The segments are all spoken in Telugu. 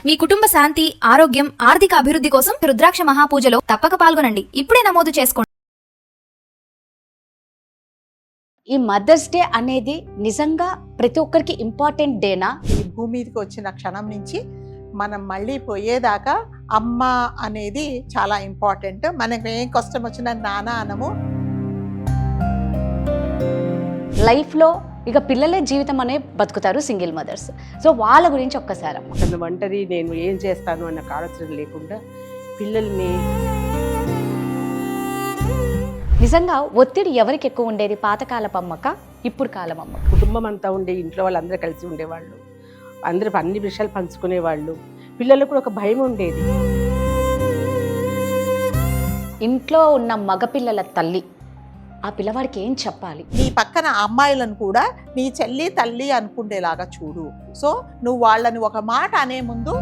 మీ కుటుంబ శాంతి, ఆరోగ్యం, ఆర్థిక అభివృద్ధి కోసం రుద్రాక్ష మహాపూజలో తప్పక పాల్గొనండి. ఇప్పుడే నమోదు చేసుకోండి. ఈ మదర్స్ డే అనేది నిజంగా ప్రతి ఒక్కరికి ఇంపార్టెంట్ డేనా? ఈ భూమి మీదకి వచ్చిన క్షణం నుంచి మనం మళ్ళీ పోయేదాకా అమ్మ అనేది చాలా ఇంపార్టెంట్. మనకి ఏం కష్టం వచ్చినా నాన్న అనము. లైఫ్లో ఇక పిల్లలే జీవితం అనే బతుకుతారు సింగిల్ మదర్స్. సో వాళ్ళ గురించి ఒక్కసారి అమ్మ. తను ఒంటరి, నేను ఏం చేస్తాను అన్న ఆలోచన లేకుండా పిల్లల్ని. నిజంగా ఒత్తిడి ఎవరికి ఎక్కువ ఉండేది? పాతకాలపు అమ్మక, ఇప్పుడు కాలం అమ్మ? కుటుంబం అంతా ఉండే ఇంట్లో వాళ్ళందరూ కలిసి ఉండేవాళ్ళు, అందరూ అన్ని విషయాలు పంచుకునేవాళ్ళు. పిల్లలకు కూడా ఒక భయం ఉండేది. ఇంట్లో ఉన్న మగపిల్లల తల్లి ఆ పిల్లవాడికి ఏం చెప్పాలి? నీ పక్కన అమ్మాయిలను కూడా నీ చెల్లి తల్లి అనుకునేలాగా చూడు. సో నువ్వు వాళ్ళని ఒక మాట అనే ముందు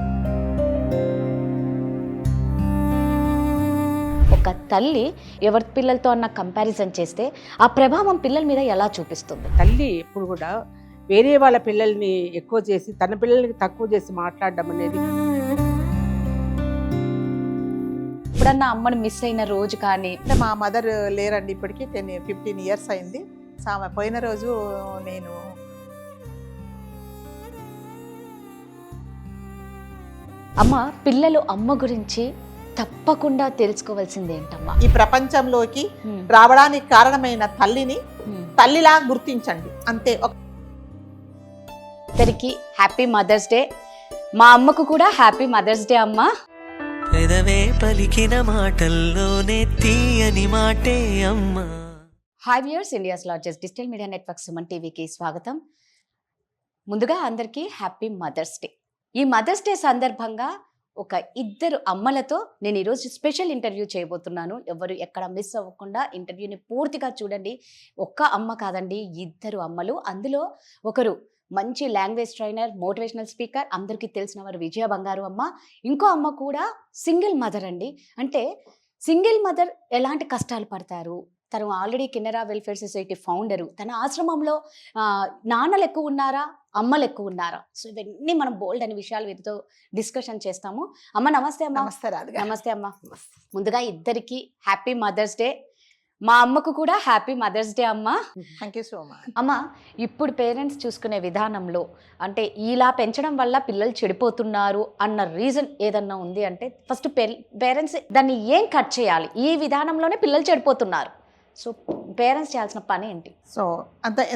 ఒక తల్లి ఎవరి పిల్లలతో అన్న కంపారిజన్ చేస్తే ఆ ప్రభావం పిల్లల మీద ఎలా చూపిస్తుంది? తల్లి ఎప్పుడు కూడా వేరే వాళ్ళ పిల్లల్ని ఎక్కువ చేసి తన పిల్లల్ని తక్కువ చేసి మాట్లాడడం అనేది. ఎప్పుడన్నా అమ్మని మిస్ అయిన రోజు కానీ? అంటే మా మదర్ లేరండి, ఇప్పటికీ 15 years అయింది. ఆమె పోయిన రోజు నేను అమ్మ, పిల్లలు అమ్మ గురించి తప్పకుండా తెలుసుకోవాల్సింది ఏంటమ్మా? ఈ ప్రపంచంలోకి రావడానికి కారణమైన తల్లిని తల్లిలా గుర్తించండి, అంతే. ఇద్దరికి హ్యాపీ మదర్స్ డే. మా అమ్మకు కూడా హ్యాపీ మదర్స్ డే అమ్మ. పెదవే పలికిన మాటల్లోనే తీయని మాటే అమ్మా. Hi viewers, India's largest digital media network Suman టీవీకి స్వాగతం. ముందుగా అందరికీ హ్యాపీ మదర్స్ డే. ఈ మదర్స్ డే సందర్భంగా ఒక ఇద్దరు అమ్మలతో నేను ఈరోజు స్పెషల్ ఇంటర్వ్యూ చేయబోతున్నాను. ఎవరు ఎక్కడ మిస్ అవ్వకుండా ఇంటర్వ్యూని పూర్తిగా చూడండి. ఒక్క అమ్మ కాదండి, ఇద్దరు అమ్మలు. అందులో ఒకరు మంచి లాంగ్వేజ్ ట్రైనర్, మోటివేషనల్ స్పీకర్, అందరికీ తెలిసిన వారు విజయ బంగారు అమ్మ. ఇంకో అమ్మ కూడా సింగిల్ మదర్ అండి. అంటే సింగిల్ మదర్ ఎలాంటి కష్టాలు పడతారు? తను already Canara welfare society founder. తన ఆశ్రమంలో నాన్నలు ఎక్కువ ఉన్నారా, అమ్మలు ఎక్కువ ఉన్నారా? సో ఇవన్నీ మనం బోల్డ్ అనే విషయాలు వీరితో డిస్కషన్ చేస్తాము. అమ్మ నమస్తే అమ్మ. నమస్తే రాధ. నమస్తే అమ్మ. ముందుగా ఇద్దరికి హ్యాపీ మదర్స్ డే. మా అమ్మకు కూడా హ్యాపీ మదర్స్ డే అమ్మ. Thank you so much. అమ్మ, ఇప్పుడు పేరెంట్స్ చూసుకునే విధానంలో అంటే ఇలా పెంచడం వల్ల పిల్లలు చెడిపోతున్నారు అన్న రీజన్ ఏదన్నా ఉంది అంటే ఫస్ట్ పేరెంట్స్ దాన్ని ఏం కట్ చేయాలి? ఈ విధానంలోనే పిల్లలు చెడిపోతున్నారు. సో పేరెంట్స్ చేయాల్సిన పని ఏంటి? సో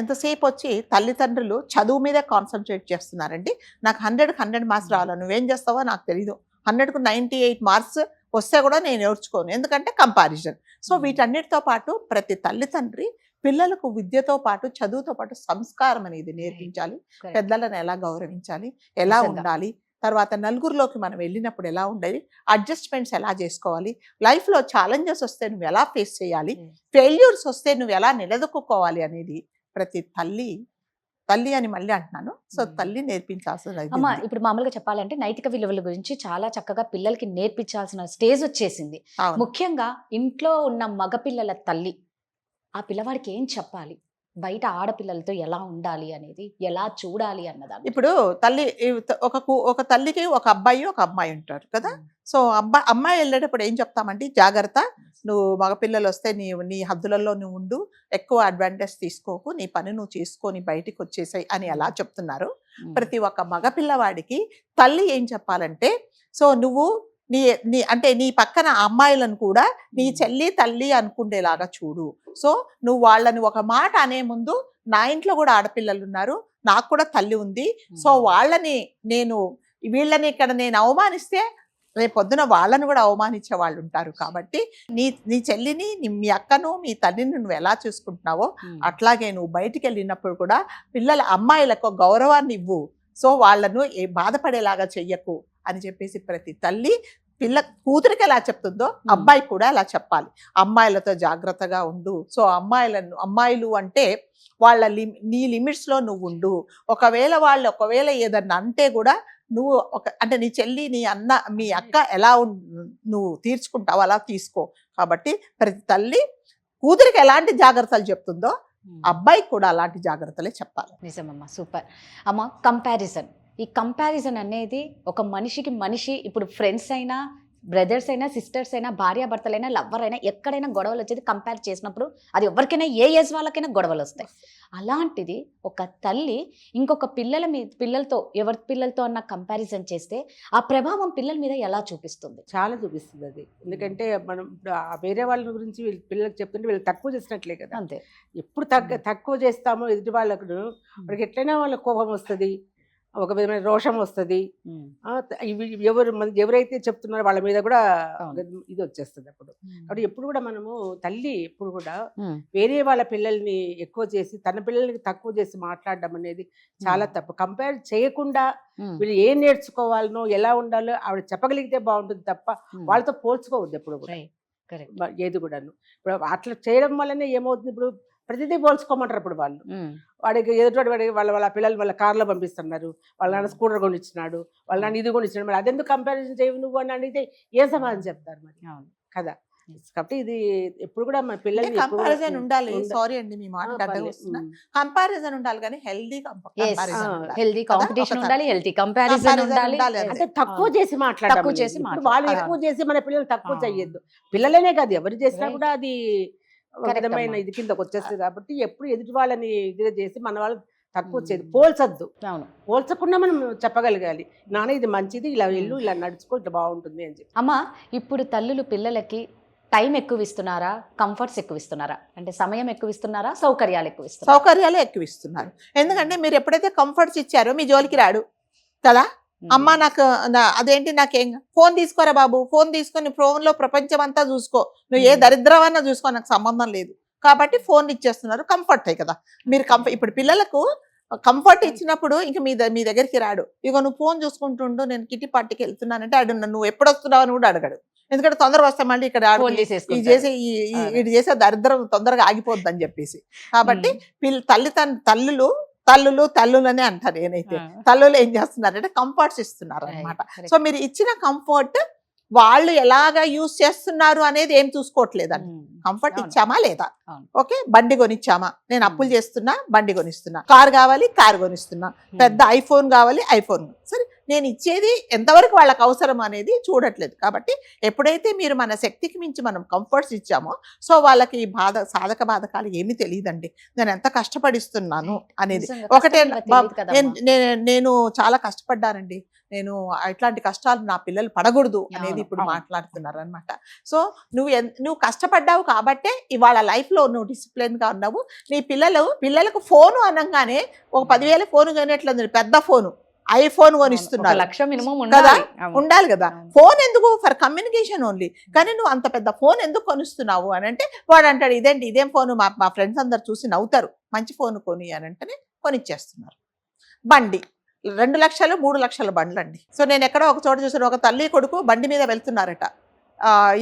ఎంతసేపు వచ్చి తల్లిదండ్రులు చదువు మీద కాన్సన్ట్రేట్ చేస్తున్నారండి. నాకు 100కి 100 మార్క్స్ రావాలి, నువ్వేం చేస్తావో నాకు తెలీదు. 100కు 98 మార్క్స్ వస్తే కూడా నేను నేర్చుకోను, ఎందుకంటే కంపారిజన్. సో వీటన్నిటితో పాటు ప్రతి తల్లిదండ్రి పిల్లలకు విద్యతో పాటు చదువుతో పాటు సంస్కారం అనేది నేర్పించాలి. పెద్దలను ఎలా గౌరవించాలి, ఎలా ఉండాలి, తర్వాత నలుగురిలోకి మనం వెళ్ళినప్పుడు ఎలా ఉండాలి, అడ్జస్ట్మెంట్స్ ఎలా చేసుకోవాలి, లైఫ్లో ఛాలెంజెస్ వస్తే నువ్వు ఎలా ఫేస్ చేయాలి, ఫెయిల్యూర్స్ వస్తే నువ్వు ఎలా నిలదొక్కుకోవాలి అనేది ప్రతి తల్లి అని మళ్ళీ అంటున్నాను. సో తల్లి నేర్పించాల్సిన. అమ్మ, ఇప్పుడు మామూలుగా చెప్పాలంటే నైతిక విలువల గురించి చాలా చక్కగా పిల్లలకి నేర్పించాల్సిన స్టేజ్ వచ్చేసింది. ముఖ్యంగా ఇంట్లో ఉన్న మగపిల్లల తల్లి ఆ పిల్లవాడికి ఏం చెప్పాలి? బయట ఆడపిల్లలతో ఎలా ఉండాలి అనేది, ఎలా చూడాలి అన్నదాన్ని. ఇప్పుడు తల్లి ఒక తల్లికి ఒక అబ్బాయి ఒక అమ్మాయి ఉంటారు కదా. సో అమ్మాయి వెళ్ళేటప్పుడు ఏం చెప్తామంటే, జాగ్రత్త, నువ్వు మగపిల్లలు వస్తే నీ హద్దులలో నువ్వు ఉండు, ఎక్కువ అడ్వాంటేజ్ తీసుకోకు, నీ పని నువ్వు చేసుకొని బయటికి వచ్చేసాయి అని ఎలా చెప్తున్నారు. ప్రతి ఒక్క మగపిల్లవాడికి తల్లి ఏం చెప్పాలంటే, సో నువ్వు నీ పక్కన అమ్మాయిలను కూడా నీ చెల్లి తల్లి అనుకునేలాగా చూడు. సో నువ్వు వాళ్ళని ఒక మాట అనే ముందు, నా ఇంట్లో కూడా ఆడపిల్లలు ఉన్నారు, నాకు కూడా తల్లి ఉంది. సో వీళ్ళని ఇక్కడ నేను అవమానిస్తే రేపొద్దున వాళ్ళని కూడా అవమానించే వాళ్ళు ఉంటారు. కాబట్టి నీ చెల్లిని, మీ అక్కను, మీ తల్లిని నువ్వు ఎలా చూసుకుంటున్నావో అట్లాగే నువ్వు బయటికి వెళ్ళినప్పుడు కూడా అమ్మాయిలకు గౌరవాన్ని ఇవ్వు. సో వాళ్ళను బాధపడేలాగా చెయ్యకు అని చెప్పేసి ప్రతి తల్లి కూతురికి ఎలా చెప్తుందో అబ్బాయి కూడా అలా చెప్పాలి. అమ్మాయిలతో జాగ్రత్తగా ఉండు. సో అమ్మాయిలు అంటే నీ లిమిట్స్లో నువ్వు ఉండు. ఒకవేళ ఏదన్నా అంటే కూడా నువ్వు అంటే నీ చెల్లి, నీ అన్న, మీ అక్క ఎలా నువ్వు తీర్చుకుంటావు అలా తీసుకో. కాబట్టి ప్రతి తల్లి కూతురికి ఎలాంటి జాగ్రత్తలు చెప్తుందో అబ్బాయికి కూడా అలాంటి జాగ్రత్తలే చెప్పాలి. నిజమమ్మా, సూపర్ అమ్మ. కంపారిజన్ ఈ కంపారిజన్ అనేది ఒక మనిషికి మనిషి, ఇప్పుడు ఫ్రెండ్స్ అయినా, బ్రదర్స్ అయినా, సిస్టర్స్ అయినా, భార్యాభర్తలైనా, లవ్వర్ అయినా, ఎక్కడైనా గొడవలు వచ్చేది కంపేర్ చేసినప్పుడు. అది ఎవరికైనా ఏ ఏజ్ వాళ్ళకైనా గొడవలు వస్తాయి. అలాంటిది ఒక తల్లి ఇంకొక పిల్లలతో ఎవరి పిల్లలతో అన్న కంపారిజన్ చేస్తే ఆ ప్రభావం పిల్లల మీద ఎలా చూపిస్తుంది? చాలా చూపిస్తుంది అది. ఎందుకంటే మనం ఇప్పుడు ఆ వేరే వాళ్ళ గురించి వీళ్ళ పిల్లలకు చెప్తుంటే వీళ్ళు తక్కువ చేసినట్లే కదా. అంతే. ఎప్పుడు తక్కువ చేస్తామో ఎదుటి వాళ్ళకు వాళ్ళకి ఎట్లయినా వాళ్ళకి కోపం వస్తుంది, ఒక విధమైన రోషం వస్తుంది. ఎవరైతే చెప్తున్నారో వాళ్ళ మీద కూడా ఇది వచ్చేస్తుంది అప్పుడు. కాబట్టి ఎప్పుడు కూడా మనము తల్లి ఎప్పుడు కూడా వేరే వాళ్ళ పిల్లల్ని ఎక్కువ చేసి తన పిల్లల్ని తక్కువ చేసి మాట్లాడడం అనేది చాలా తప్పు. కంపేర్ చేయకుండా వీళ్ళు ఏం నేర్చుకోవాలనో ఎలా ఉండాలో ఆవిడ చెప్పగలిగితే బాగుంటుంది తప్ప వాళ్ళతో పోల్చుకోవద్దు ఎప్పుడు కూడా ఏది కూడాను. ఇప్పుడు అట్లా చేయడం వల్లనే ఏమవుతుంది, ఇప్పుడు ప్రతిదీ పోల్చుకోమంటారు. ఇప్పుడు వాళ్ళు వాడికి ఎదుటి వాళ్ళ పిల్లలు వాళ్ళ కార్లో పంపిస్తున్నారు, వాళ్ళ నాన్న స్కూటర్ కొనిచ్చినాడు, వాళ్ళ నాన్న ఇది కొనిచ్చినాడు, మరి అదెందుకు కంపారిజన్ చేయవు నువ్వు అని అడిగితే ఏ సమాధానం చెప్తారు మరి కదా. కాబట్టి ఇది ఎప్పుడు కూడా మన పిల్లలు కంపారిజన్ ఉండాలి. సారీ అండి మీ మాట కంపారిజన్ ఉండాలి, కానీ హెల్దీ హెల్దీ కాంపిటీషన్ ఉండాలి, హెల్దీ కంపారిజన్ ఉండాలి. అంటే తక్కువ చేసి మాట్లాడడం, వాళ్ళు ఎక్కువ చేసి మన పిల్లలు తక్కువ చేయొద్దు. పిల్లలనే కాదు ఎవరు చేసినా కూడా అది ఒక విధమైన ఇది కిందకు వచ్చేస్తుంది. కాబట్టి ఎప్పుడు ఎదుటి వాళ్ళని ఇదిగా చేసి మన వాళ్ళు తక్కువ చేయదు, పోల్చొద్దు. పోల్చకుండా మనం చెప్పగలగాలి, నాన్న ఇది మంచిది, ఇలా వెళ్ళు, ఇలా నడుచుకో, ఇట్లా బాగుంటుంది అని చెప్పి. అమ్మ, ఇప్పుడు తల్లులు పిల్లలకి టైం ఎక్కువ ఇస్తున్నారా, కంఫర్ట్స్ ఎక్కువ ఇస్తున్నారా? అంటే సమయం ఎక్కువ ఇస్తున్నారా, సౌకర్యాలు ఎక్కువ ఇస్తున్నారా? సౌకర్యాలు ఎక్కువ ఇస్తున్నారు. ఎందుకంటే మీరు ఎప్పుడైతే కంఫర్ట్స్ ఇచ్చారో మీ జోలికి రాడు కదా. అమ్మ నాకు అదేంటి, నాకేం ఫోన్ తీసుకోరా బాబు, ఫోన్ తీసుకొని ఫోన్లో ప్రపంచం అంతా చూసుకో, నువ్వు ఏ దరిద్రమన్నా చూసుకో, నాకు సంబంధం లేదు. కాబట్టి ఫోన్ ఇచ్చేస్తున్నారు, కంఫర్ట్ కదా. మీరు ఇప్పుడు పిల్లలకు కంఫర్ట్ ఇచ్చినప్పుడు ఇంక మీ దగ్గరికి రాడు. ఇక నువ్వు ఫోన్ చూసుకుంటుండు, నేను కిట్టి పార్టీకి వెళ్తున్నానంటే అడు నువ్వు ఎప్పుడు వస్తున్నావు అని కూడా అడగడు. ఎందుకంటే తొందరగా వస్తే మళ్ళీ ఇక్కడ ఇది చేసే దరిద్రం తొందరగా ఆగిపోద్ది అని చెప్పేసి. కాబట్టి తల్లులనే అంటారు. నేనైతే తల్లులు ఏం చేస్తున్నారంటే కంఫర్ట్స్ ఇస్తున్నారు అనమాట. సో మీరు ఇచ్చిన కంఫర్ట్ వాళ్ళు ఎలాగా యూజ్ చేస్తున్నారు అనేది ఏం చూసుకోవట్లేదండి. కంఫర్ట్ ఇచ్చామా లేదా, ఓకే, బండి కొనిచ్చామా, నేను అప్పులు చేస్తున్నా బండి కొనిస్తున్నా, కార్ కావాలి కార్ కొనిస్తున్నా, పెద్ద ఐఫోన్ కావాలి ఐఫోన్, సరే నేను ఇచ్చేది ఎంతవరకు వాళ్ళకి అవసరం అనేది చూడట్లేదు. కాబట్టి ఎప్పుడైతే మీరు మన శక్తికి మించి మనం కంఫర్ట్స్ ఇచ్చామో, సో వాళ్ళకి సాధక బాధకాలు ఏమీ తెలియదండి. నేను ఎంత కష్టపడిస్తున్నాను అనేది ఒకటే. నేను చాలా కష్టపడ్డానండి, నేను ఇట్లాంటి కష్టాలు నా పిల్లలు పడకూడదు అనేది ఇప్పుడు మాట్లాడుతున్నారు అనమాట. సో నువ్వు కష్టపడ్డావు కాబట్టే ఇవాళ లైఫ్లో నువ్వు డిసిప్లిన్గా ఉన్నావు. నీ పిల్లలకు ఫోను అనగానే ఒక 10,000 ఫోను కొనేట్లేదు, పెద్ద ఫోను ఐఫోన్ కొనిస్తున్నారు కదా, ఉండాలి కదా. ఫోన్ ఎందుకు, ఫర్ కమ్యూనికేషన్ ఓన్లీ. కానీ నువ్వు అంత పెద్ద ఫోన్ ఎందుకు కొనిస్తున్నావు అని అంటే వాడు అంటాడు, ఇదేం ఫోను, మా ఫ్రెండ్స్ అందరు చూసి నవ్వుతారు, మంచి ఫోన్ కొని అని అంటేనే కొనిచ్చేస్తున్నారు. బండి 2 లక్షలు 3 లక్షల బండ్లు అండి. సో నేను ఎక్కడో ఒక చోట చూసాను, ఒక తల్లి కొడుకు బండి మీద వెళ్తున్నారట,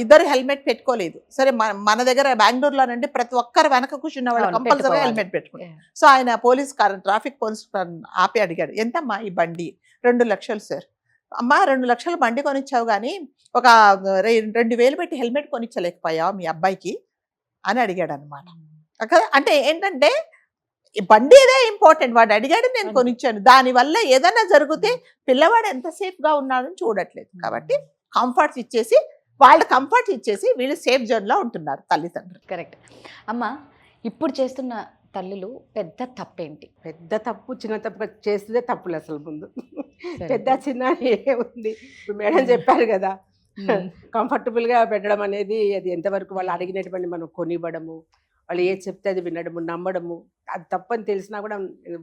ఇద్దరు హెల్మెట్ పెట్టుకోలేదు. సరే మన దగ్గర బెంగళూరులోనండి ప్రతి ఒక్కరు వెనక కూర్చున్న వాళ్ళు కంపల్సరీగా హెల్మెట్ పెట్టుకున్నారు. సో ఆయన ట్రాఫిక్ పోలీస్ ఆపి అడిగాడు, ఎంతమ్మా ఈ బండి? 2 లక్షలు సార్. అమ్మా 2 లక్షల బండి కొనిచ్చావు కానీ ఒక 2,000 పెట్టి హెల్మెట్ కొనిచ్చలేకపోయావు మీ అబ్బాయికి అని అడిగాడు అనమాట. అంటే ఏంటంటే బండి ఏదే ఇంపార్టెంట్, వాడు అడిగాడు నేను కొనిచ్చాను, దానివల్ల ఏదైనా జరిగితే పిల్లవాడు ఎంత సేఫ్గా ఉన్నాడని చూడట్లేదు. కాబట్టి కంఫర్ట్స్ ఇచ్చేసి వీళ్ళు సేఫ్ జోన్లో ఉంటున్నారు తల్లిదండ్రులు. కరెక్ట్. అమ్మ, ఇప్పుడు చేస్తున్న తల్లులు పెద్ద తప్పేంటి? పెద్ద తప్పు చిన్న తప్పు చేస్తే తప్పులు అసలు ముందు పెద్ద చిన్న ఏముంది. ఇప్పుడు మేడం చెప్పారు కదా, కంఫర్టబుల్గా పెట్టడం అనేది అది ఎంతవరకు వాళ్ళు అడిగినటువంటి మనం కొనివ్వడము, వాళ్ళు ఏది చెప్తే అది వినడము, నమ్మడము, అది తప్పని తెలిసినా కూడా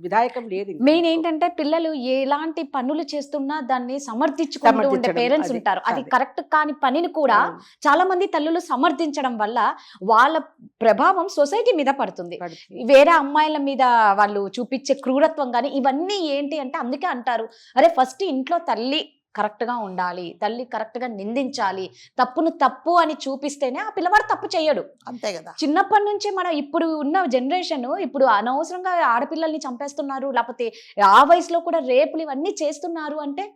విధాయకం లేదు. మెయిన్ ఏంటంటే పిల్లలు ఎలాంటి పనులు చేస్తున్నా దాన్ని సమర్థించుకుంటూ ఉండే పేరెంట్స్ ఉంటారు. అది కరెక్ట్ కాని పనిని కూడా చాలా మంది తల్లులు సమర్థించడం వల్ల వాళ్ళ ప్రభావం సొసైటీ మీద పడుతుంది. వేరే అమ్మాయిల మీద వాళ్ళు చూపించే క్రూరత్వం కానీ ఇవన్నీ ఏంటి అంటే, అందుకే అంటారు, అరే ఫస్ట్ ఇంట్లో తల్లి కరెక్ట్గా ఉండాలి, తల్లి కరెక్ట్గా నిందించాలి, తప్పును తప్పు అని చూపిస్తేనే ఆ పిల్లవాడు తప్పు చేయడు. అంతే కదా. చిన్నప్పటి నుంచి మనం ఇప్పుడు ఉన్న జనరేషన్ ఇప్పుడు అనవసరంగా ఆడపిల్లల్ని చంపేస్తున్నారు, లేకపోతే ఆ వయసులో కూడా రేపులు ఇవన్నీ చేస్తున్నారు అంటే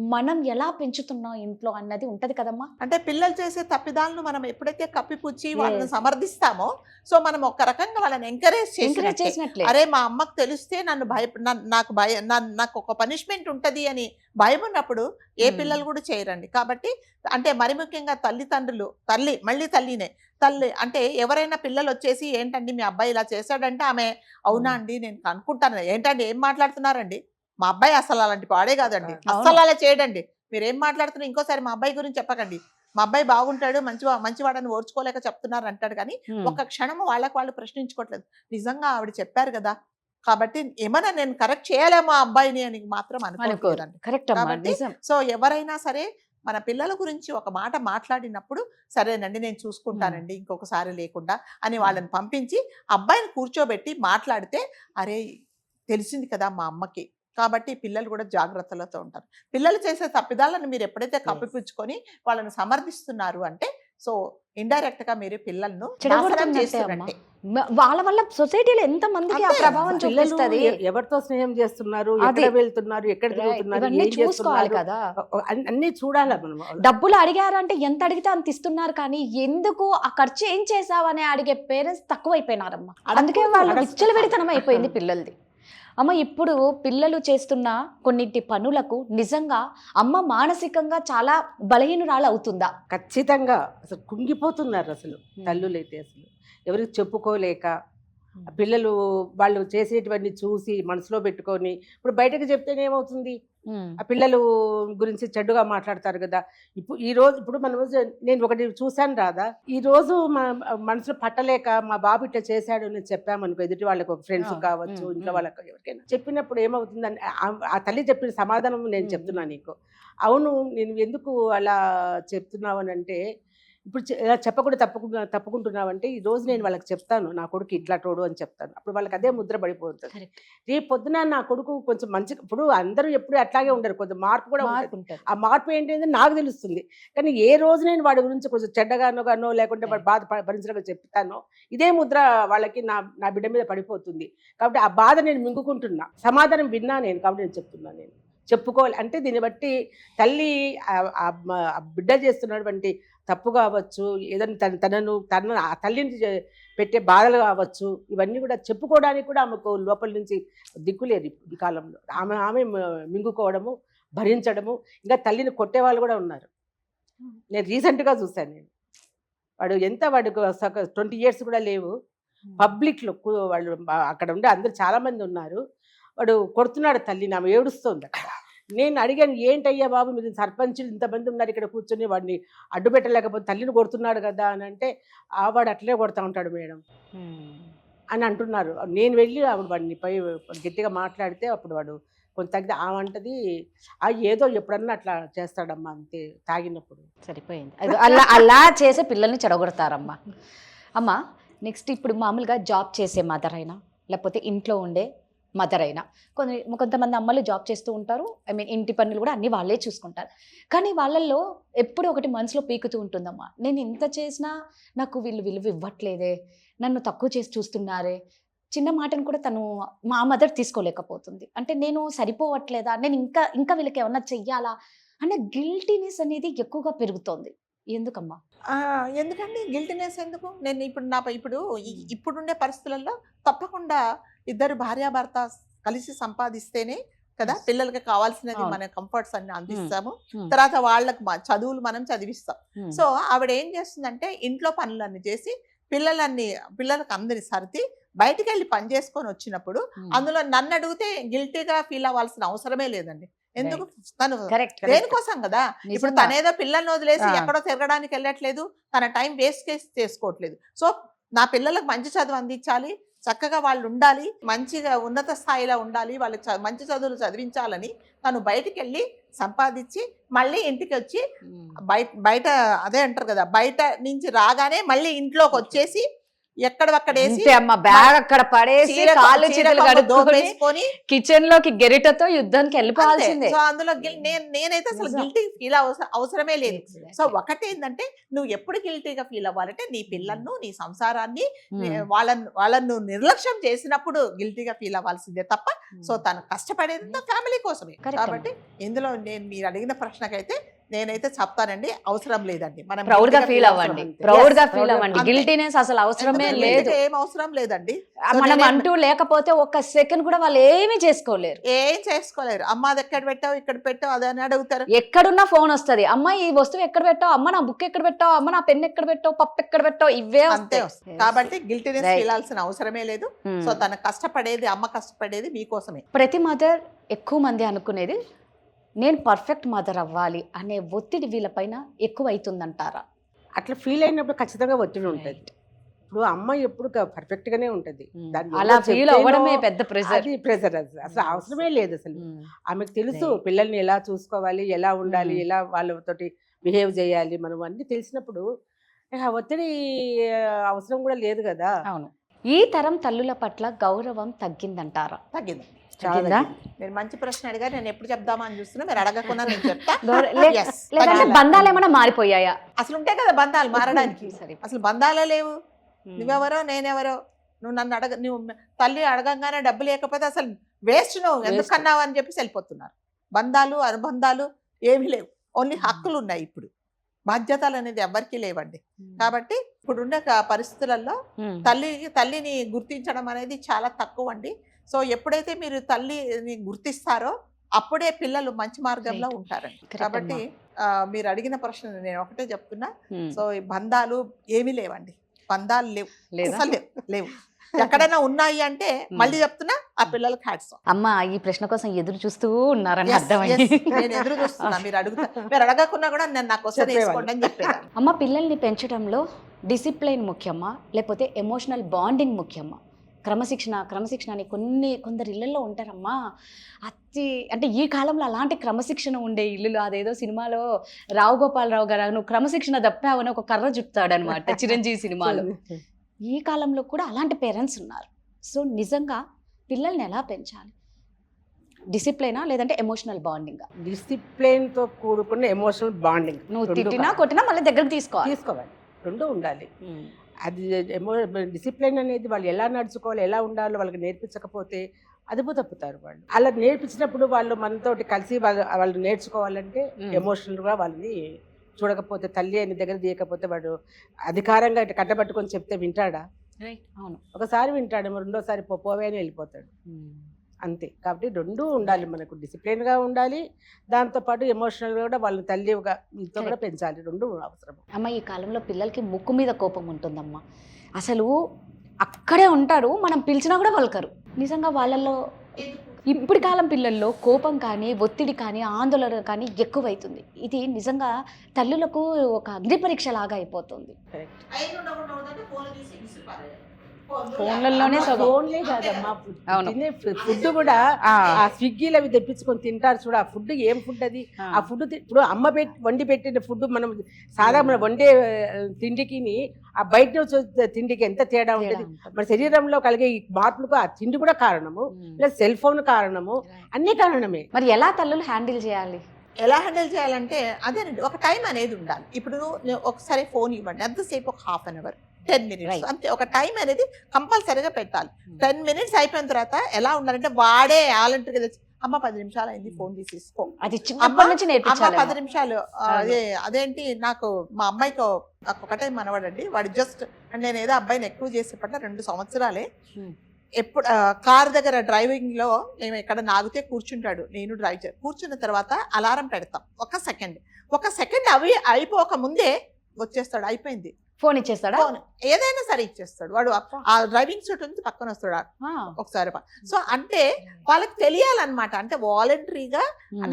మనం ఎలా పెంచుతున్నాం ఇంట్లో అన్నది ఉంటది కదమ్మా. అంటే పిల్లలు చేసే తప్పిదాలను మనం ఎప్పుడైతే కప్పిపుచ్చి వాళ్ళని Yes. సమర్థిస్తామో, సో మనం ఒక రకంగా వాళ్ళని ఎంకరేజ్ ఎంకరేజ్ చేసి, చేసినట్లే. అరే మా అమ్మకు తెలిస్తే నాకు ఒక పనిష్మెంట్ ఉంటది అని భయం ఉన్నప్పుడు ఏ పిల్లలు కూడా చేయరండి. కాబట్టి అంటే మరి ముఖ్యంగా తల్లిదండ్రులు, తల్లి అంటే ఎవరైనా పిల్లలు వచ్చేసి ఏంటండి మీ అబ్బాయి ఇలా చేశాడంటే ఆమె అవునా అండి నేను అనుకుంటాను, ఏంటండి ఏం మాట్లాడుతున్నారండి, మా అబ్బాయి అసలు అలాంటి పాడే కాదండి, అస్సలు అలా చేయడండి, మీరు ఏం మాట్లాడుతున్నారు, ఇంకోసారి మా అబ్బాయి గురించి చెప్పకండి, మా అబ్బాయి బాగుంటాడు మంచివాడని ఓర్చుకోలేక చెప్తున్నారు అంటాడు. కానీ ఒక క్షణము వాళ్ళు ప్రశ్నించుకోవట్లేదు. నిజంగా ఆవిడ చెప్పారు కదా కాబట్టి ఏమైనా నేను కరెక్ట్ చేయలేమో ఆ అబ్బాయిని అని మాత్రం అనుకోలేదండి. కరెక్ట్ అమ్మా, కాబట్టి నిజం. సో ఎవరైనా సరే మన పిల్లల గురించి ఒక మాట మాట్లాడినప్పుడు సరేనండి నేను చూసుకుంటానండి ఇంకొకసారి లేకుండా అని వాళ్ళని పంపించి అబ్బాయిని కూర్చోబెట్టి మాట్లాడితే, అరే తెలిసింది కదా మా అమ్మకి, కాబట్టి పిల్లలు కూడా జాగ్రత్తలతో ఉంటారు. పిల్లలు చేసే తప్పిదాలను మీరు ఎప్పుడైతే కప్పిపుచ్చుకొని వాళ్ళని సమర్థిస్తున్నారు అంటే సో ఇండైరెక్ట్ గా మీరు పిల్లలను నాశనం చేస్తున్నట్టే. వాళ్ళ వల్ల సొసైటీలో ఎంత మందికి ఆ అంతే. ప్రభావం పిల్లలు చూపిస్తది. ఎవరితో స్నేహం చేస్తున్నారు, అదే. ఎక్కడ వెళ్తున్నారు, ఎక్కడ తిరుగుతున్నారు, ఇవన్నీ ఏం చూసుకోవాలి చేస్తున్నారు, కదా. అన్ని చూడాలి మనం. డబ్బులు అడిగారంటే ఎంత అడిగితే అంత ఇస్తున్నారు, కానీ ఎందుకు ఆ ఖర్చు ఏం చేసావని అడిగే పేరెంట్స్ తక్కువైపోయినారమ్మా. అందుకే వాళ్ళు విచ్చల విడితనం అయిపోయింది పిల్లలది. అమ్మ ఇప్పుడు పిల్లలు చేస్తున్న కొన్నింటి పనులకు నిజంగా అమ్మ మానసికంగా చాలా బలహీనురాలు అవుతుందా? ఖచ్చితంగా అసలు కుంగిపోతున్నారు అసలు తల్లులైతే. అసలు ఎవరికి చెప్పుకోలేక ఆ పిల్లలు వాళ్ళు చేసేటివన్నీ చూసి మనసులో పెట్టుకొని ఇప్పుడు బయటకు చెప్తేనే ఏమవుతుంది, ఆ పిల్లలు గురించి చెడ్డుగా మాట్లాడతారు కదా. ఇప్పుడు మనం నేను ఒకటి చూశాను రాదా, ఈ రోజు మనసులో పట్టలేక మా బాబు ఇట్లా చేశాడు అని చెప్పామనుకో, ఎదుటి వాళ్ళకి ఒక ఫ్రెండ్స్ కావచ్చు, ఇంట్లో వాళ్ళకి ఎవరికైనా చెప్పినప్పుడు ఏమవుతుందని ఆ తల్లి చెప్పిన సమాధానం నేను చెప్తున్నా నీకు. అవును నేను ఎందుకు అలా చెప్తున్నావు అని అంటే, ఇప్పుడు ఇలా చెప్పకుండా తప్పుకుంటున్నావంటే ఈ రోజు నేను వాళ్ళకి చెప్తాను నా కొడుకు ఇట్లా తోడు అని చెప్తాను, అప్పుడు వాళ్ళకి అదే ముద్ర పడిపోతుంది. రేపు పొద్దున నా కొడుకు కొంచెం మంచి, ఇప్పుడు అందరూ ఎప్పుడు అట్లాగే ఉండరు, కొంచెం మార్పు కూడా ఉంటుంది. ఆ మార్పు ఏంటంటే నాకు తెలుస్తుంది. కానీ ఏ రోజు నేను వాడి గురించి కొంచెం చెడ్డగానో లేకుంటే వాడు బాధ భరించడం చెప్తానో ఇదే ముద్ర వాళ్ళకి నా బిడ్డ మీద పడిపోతుంది. కాబట్టి ఆ బాధ నేను మింగుకుంటున్నా, సమాధానం విన్నా నేను, కాబట్టి నేను చెప్తున్నాను. నేను చెప్పుకోవాలి అంటే దీన్ని బట్టి తల్లి బిడ్డ చేస్తున్నటువంటి తప్పు కావచ్చు, ఏదైనా తన ఆ తల్లిని పెట్టే బాధలు కావచ్చు, ఇవన్నీ కూడా చెప్పుకోవడానికి కూడా ఆమెకు లోపల నుంచి దిక్కులేదు ఈ కాలంలో. ఆమె మింగుకోవడము, భరించడము, ఇంకా తల్లిని కొట్టే వాళ్ళు కూడా ఉన్నారు. నేను రీసెంట్గా చూశాను. వాడికి 20 years కూడా లేవు, పబ్లిక్లో వాళ్ళు అక్కడ ఉండే అందరు చాలామంది ఉన్నారు, వాడు కొడుతున్నాడు తల్లిని, ఆమె ఏడుస్తుంది అక్కడ. నేను అడిగాను, ఏంటయ్యా బాబు మీరు సర్పంచులు ఇంతమంది ఉన్నారు ఇక్కడ కూర్చొని వాడిని అడ్డు పెట్టలేకపోతే తల్లిని కొడుతున్నాడు కదా అని అంటే, వాడు అట్లే కొడతా ఉంటాడు మేడం అని అంటున్నారు. నేను వెళ్ళి అప్పుడు వాడిని పై గట్టిగా మాట్లాడితే అప్పుడు వాడు కొంత తగ్గితే ఆమంటది ఏదో ఎప్పుడన్నా అట్లా చేస్తాడమ్మా అంతే, తాగినప్పుడు. సరిపోయింది. అలా చేసే పిల్లల్ని చెడగొడతారమ్మా. అమ్మ నెక్స్ట్ ఇప్పుడు మామూలుగా జాబ్ చేసే మదర్ అయినా లేకపోతే ఇంట్లో ఉండే మదర్ అయినా కొంతమంది అమ్మలు జాబ్ చేస్తూ ఉంటారు, ఇంటి పనులు కూడా అన్ని వాళ్ళే చూసుకుంటారు. కానీ వాళ్ళల్లో ఎప్పుడు ఒకటి మనసులో పీకుతూ ఉంటుందమ్మా, నేను ఇంత చేసినా నాకు వీళ్ళు విలువ ఇవ్వట్లేదే, నన్ను తక్కువ చేసి చూస్తున్నారే, చిన్న మాటను కూడా తను మా మదర్ తీసుకోలేకపోతుంది. అంటే నేను సరిపోవట్లేదా, నేను ఇంకా వీళ్ళకి ఏమన్నా చెయ్యాలా అనే గిల్టీనెస్ అనేది ఎక్కువగా పెరుగుతోంది. ఎందుకమ్మా? ఎందుకండి గిల్టీనెస్ ఎందుకు? నేను ఇప్పుడుండే పరిస్థితులలో తప్పకుండా ఇద్దరు భార్యాభర్త కలిసి సంపాదిస్తేనే కదా పిల్లలకి కావాల్సినది మన కంఫర్ట్స్ అన్ని అందిస్తాము. తర్వాత వాళ్ళకి చదువులు మనం చదివిస్తాం. సో ఆవిడ ఏం చేస్తుందంటే ఇంట్లో పనులన్నీ చేసి పిల్లలకు అందరి సర్ది బయటికి వెళ్ళి పని చేసుకొని వచ్చినప్పుడు అందులో నన్ను అడిగితే గిల్టీగా ఫీల్ అవ్వాల్సిన అవసరమే లేదండి. ఎందుకు? తను దేనికోసం కదా. ఇప్పుడు తనేదో పిల్లల్ని వదిలేసి ఎక్కడో తిరగడానికి వెళ్ళట్లేదు, తన టైం వేస్ట్ చేసుకోవట్లేదు. సో నా పిల్లలకు మంచి చదువు అందించాలి, చక్కగా వాళ్ళు ఉండాలి, మంచిగా ఉన్నత స్థాయిలో ఉండాలి, వాళ్ళకి మంచి చదువులు చదివించాలని తను బయటికి వెళ్ళి సంపాదించి మళ్ళీ ఇంటికి వచ్చి బయట అదే అంటారు కదా, బయట నుంచి రాగానే మళ్ళీ ఇంట్లోకి వచ్చేసి ఎక్కడక్కడేసి అంతే అమ్మ, బ్యాగ్ అక్కడ పడేసి కాళ్ళు చేతులు కడుక్కొని దోపేసుకొని కిచెన్ లోకి గెరిటతో యుద్ధానికి వెళ్ళిపోవాల్సిందే. సో అందులో నేనైతే అసలు గిల్టీ ఫీల్ అవసరమే లేదు. సో ఒకటేంటంటే నువ్వు ఎప్పుడు గిల్టీగా ఫీల్ అవ్వాలంటే నీ పిల్లలను, నీ సంసారాన్ని, వాళ్ళను నిర్లక్ష్యం చేసినప్పుడు గిల్టీగా ఫీల్ అవ్వాల్సిందే తప్ప. సో తను కష్టపడేది ఫ్యామిలీ కోసమే. కాబట్టి ఇందులో మీరు అడిగిన ప్రశ్నకైతే నేనైతే చెప్తానండి, అవసరం లేదండి. మనం ప్రౌడ్ గా ఫీల్ అవ్వండి, ప్రౌడ్ గా ఫీల్ అవ్వండి. గిల్టీనెస్ అసలు అవసరమే లేదు, ఏం అవసరం లేదండి. మనం అంటూ లేకపోతే ఒక్క సెకండ్ కూడా వాళ్ళు ఏమీ చేసుకోలేరు, ఏం చేసుకోలేరు. అమ్మ అది ఎక్కడ పెట్టావు, ఇక్కడ పెట్టావు అది అని అడుగుతారు. ఎక్కడున్నా ఫోన్ వస్తది, అమ్మ ఈ వస్తువు ఎక్కడ పెట్టావు, అమ్మ నా బుక్ ఎక్కడ పెట్టావు, అమ్మ నా పెన్ ఎక్కడ పెట్టావు, పప్పు ఎక్కడ పెట్టావు, ఇవే అంతే వస్తాయి. కాబట్టి గిల్టీనెస్ Right. ఫీల్ అవ్వాల్సిన అవసరమే లేదు. సో తన కష్టపడేది, అమ్మ కష్టపడేది మీకోసమే. ప్రతి మదర్ ఎక్కువ మంది అనుకునేది నేను పర్ఫెక్ట్ మదర్ అవ్వాలి అనే ఒత్తిడి వీళ్ళపైన ఎక్కువ అవుతుందంటారా? అట్లా ఫీల్ అయినప్పుడు ఖచ్చితంగా ఒత్తిడి ఉంటుంది. ఇప్పుడు అమ్మ ఎప్పుడు పర్ఫెక్ట్ గానే ఉంటది. దాన్ని అలా ఎవరు ఫీల్ చెప్తేనో అవ్వడమే పెద్ద ప్రెజర్. అది ప్రెజర్, అసలు అవసరమే లేదు. అసలు ఆమెకు తెలుసు పిల్లల్ని ఎలా చూసుకోవాలి, ఎలా ఉండాలి, ఎలా వాళ్ళతోటి బిహేవ్ చేయాలి, మనం అన్ని తెలిసినప్పుడు ఆ ఒత్తిడి అవసరం కూడా లేదు కదా. అవును. ఈ తరం తల్లుల పట్ల గౌరవం తగ్గిందంటారా? తగ్గింది. తగ్గిందా? మీరు మంచి ప్రశ్న అడిగారు. నేను ఎప్పుడు చెప్దామా అని చూస్తున్నా, మీరు అడగకుండా నేను చెప్తా. Yes. లేదంటే బంధాలు ఏమైనా మారిపోయాయా? అసలు ఉంటాయి కదా బంధాలు మారడానికి. సరే. అసలు బంధాలే లేవు. నువ్వెవరో నేనెవరో, నువ్వు నన్ను నువ్వు తల్లి అడగంగానే డబ్బు లేకపోతే అసలు వేస్ట్, నువ్వు ఎందుకు కన్నావు అని చెప్పేసి వెళ్ళిపోతున్నారు. బంధాలు అనుబంధాలు ఏమీ లేవు, ఓన్లీ హక్కులు ఉన్నాయి. ఇప్పుడు బాధ్యతలు అనేది ఎవరికీ లేవండి. కాబట్టి ఇప్పుడున్న పరిస్థితులలో తల్లిని గుర్తించడం అనేది చాలా తక్కువ అండి. సో ఎప్పుడైతే మీరు తల్లిని గుర్తిస్తారో అప్పుడే పిల్లలు మంచి మార్గంలో ఉంటారండి. కాబట్టి మీరు అడిగిన ప్రశ్న నేను ఒకటే చెప్తున్నా. సో ఈ బంధాలు ఏమీ లేవండి, బంధాలు లేవు, అసలు లేవు. ఎక్కడైనా ఉన్నాయి అంటే మళ్ళీ చెప్తున్నా, ఆ పిల్లలకి హ్యాట్స్ ఆఫ్. అమ్మ ఈ ప్రశ్న కోసం ఎదురు చూస్తూ ఉన్నారని అర్థమైంది. నేను ఎదురు చూస్తున్నా, మీరు అడగకున్నా కూడా నేను నాకు వస్తే నేర్చుకోండి అని చెప్పేదాన్ని. అమ్మ పిల్లల్ని పెంచడంలో డిసిప్లైన్ ముఖ్యమా లేకపోతే ఎమోషనల్ బాండింగ్ ముఖ్యమా? క్రమశిక్షణ అని కొందరు ఇళ్ళల్లో ఉంటారమ్మా. అంటే ఈ కాలంలో అలాంటి క్రమశిక్షణ ఉండే ఇల్లులు, అదేదో సినిమాలో రావు గోపాలరావు గారు నువ్వు క్రమశిక్షణ తప్పావని ఒక కర్ర చుట్టాడు అనమాట చిరంజీవి సినిమాలో. ఈ కాలంలో కూడా అలాంటి పేరెంట్స్ ఉన్నారు. సో నిజంగా పిల్లల్ని ఎలా పెంచాలి? డిసిప్లైనా లేదంటే ఎమోషనల్ బాండింగ్? డిసిప్లైన్ తో కూడుకున్న ఎమోషనల్ బాండింగ్. నువ్వు తిట్టినా కొట్టినా మళ్ళీ దగ్గరకు తీసుకోవాలి, రెండు ఉండాలి. అది డిసిప్లైన్ అనేది వాళ్ళు ఎలా నడుచుకోవాలి, ఎలా ఉండాలో వాళ్ళకి నేర్పించకపోతే అదుపు తప్పుతారు వాళ్ళు. అలా నేర్పించినప్పుడు వాళ్ళు మనతోటి కలిసి వాళ్ళు నేర్చుకోవాలంటే ఎమోషనల్గా వాళ్ళని చూడకపోతే, తల్లి అని దగ్గర తీయకపోతే వాడు అధికారంగా ఇట్లా కట్టబట్టుకొని చెప్తే వింటాడా? అవును, ఒకసారి వింటాడు, రెండోసారి పోవే అని వెళ్ళిపోతాడు. అంతే. కాబట్టి రెండు ఉండాలి, మనకు డిసిప్లిన్గా ఉండాలి, దాంతోపాటు ఎమోషనల్గా కూడా వాళ్ళని తల్లిగా మీతో కూడా పెంచాలి. రెండు అవసరం. అమ్మ ఈ కాలంలో పిల్లలకి ముక్కు మీద కోపం ఉంటుందమ్మా. అసలు అక్కడే ఉంటారు, మనం పిలిచినా కూడా పలకరు. నిజంగా వాళ్ళల్లో ఇప్పటి కాలం పిల్లల్లో కోపం కానీ, ఒత్తిడి కానీ, ఆందోళన కానీ ఎక్కువైతుంది. ఇది నిజంగా తల్లులకు ఒక అగ్ని పరీక్ష లాగా అయిపోతుంది. ఫోన్లలోనే ఫోన్లే కాదమ్మా, తినే ఫుడ్ కూడా ఆ స్విగ్గీలో అవి తెప్పించుకొని తింటారు చూడ. ఆ ఫుడ్ ఏం ఫుడ్ అది? ఆ ఫుడ్ ఇప్పుడు అమ్మ వండి పెట్టిన ఫుడ్ మనం సాధారణ వండే తిండికి ఆ బయట తిండికి ఎంత తేడా ఉంటుంది. మన శరీరంలో కలిగే ఈ మార్పులకు ఆ తిండి కూడా కారణము, ప్లస్ సెల్ ఫోన్ కారణము, అన్ని కారణమే. మరి ఎలా తల్లులు హ్యాండిల్ చేయాలి? ఎలా హ్యాండిల్ చేయాలంటే అదేనండి, ఒక టైం అనేది ఉండాలి. ఇప్పుడు ఒకసారి ఫోన్ ఇవ్వండి, ఎంతసేపు ఒక 1/2 hour 10 minutes అంతే. ఒక టైం అనేది కంపల్సరీగా పెట్టాలి. 10 minutes అయిపోయిన తర్వాత ఎలా ఉండాలంటే వాడే వాలంటీర్గా తెచ్చి అమ్మ 10 నిమిషాలు అయింది ఫోన్ తీసేసుకో, అది చిన్నప్పటి నుంచి నేర్పించాలి. 10 నిమిషాలు. అదేంటి, నాకు మా అమ్మాయికి ఒకటే మనవాడండి, వాడు జస్ట్ అంటే నేను ఏదో అబ్బాయిని ఎక్కువ చేసేపట్ల 2 సంవత్సరాలే. ఎప్పుడు కార్ దగ్గర డ్రైవింగ్ లో మేము ఎక్కడ నాగితే కూర్చుంటాడు, నేను డ్రైవ్ కూర్చున్న తర్వాత అలారం పెడతాం. ఒక సెకండ్ అవి అయిపోక ముందే వచ్చేస్తాడు, అయిపోయింది ఫోన్ ఇచ్చేస్తాడా? ఫోన్ ఏదైనా సరే ఇచ్చేస్తాడు వాడు. ఆ డ్రైవింగ్ సీట్ నుంచి పక్కన వస్తాడు ఒకసారి. సో అంటే వాళ్ళకి తెలియాలన్నమాట, అంటే వాలంటరీగా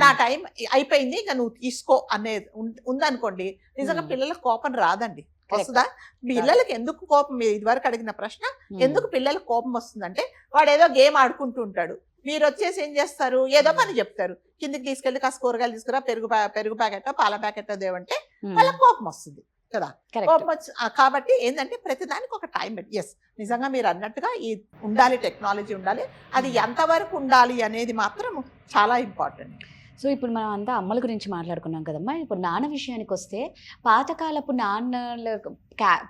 నా టైం అయిపోయింది ఇంకా నువ్వు తీసుకో అనేది ఉందనుకోండి, నిజంగా పిల్లలకు కోపం రాదండి. వస్తుందా? పిల్లలకి ఎందుకు కోపం, ఇదివరకు అడిగిన ప్రశ్న, ఎందుకు పిల్లలకు కోపం వస్తుందంటే వాడు ఏదో గేమ్ ఆడుకుంటూ ఉంటాడు, మీరు వచ్చేసి ఏం చేస్తారు, ఏదో పని చెప్తారు, కిందికి తీసుకెళ్ళి కాస్త కూరగాయలు తీసుకురా, పెరుగు ప్యాకెట్ పాల ప్యాకెట్ దేవంటే వాళ్ళకి కోపం వస్తుంది. కదా. కరెక్ట్. కోపం కాబట్టి ఏంటంటే ప్రతిదానికి ఒక టైం పెట్టి ఎస్ నిజంగా మీరు అన్నట్టుగా ఈ ఉండాలి, టెక్నాలజీ ఉండాలి. అది ఎంతవరకు ఉండాలి అనేది మాత్రం చాలా ఇంపార్టెంట్. సో ఇప్పుడు మనం అంతా అమ్మల గురించి మాట్లాడుకున్నాం కదమ్మా. ఇప్పుడు నాన్న విషయానికి వస్తే పాతకాలపు నాన్నల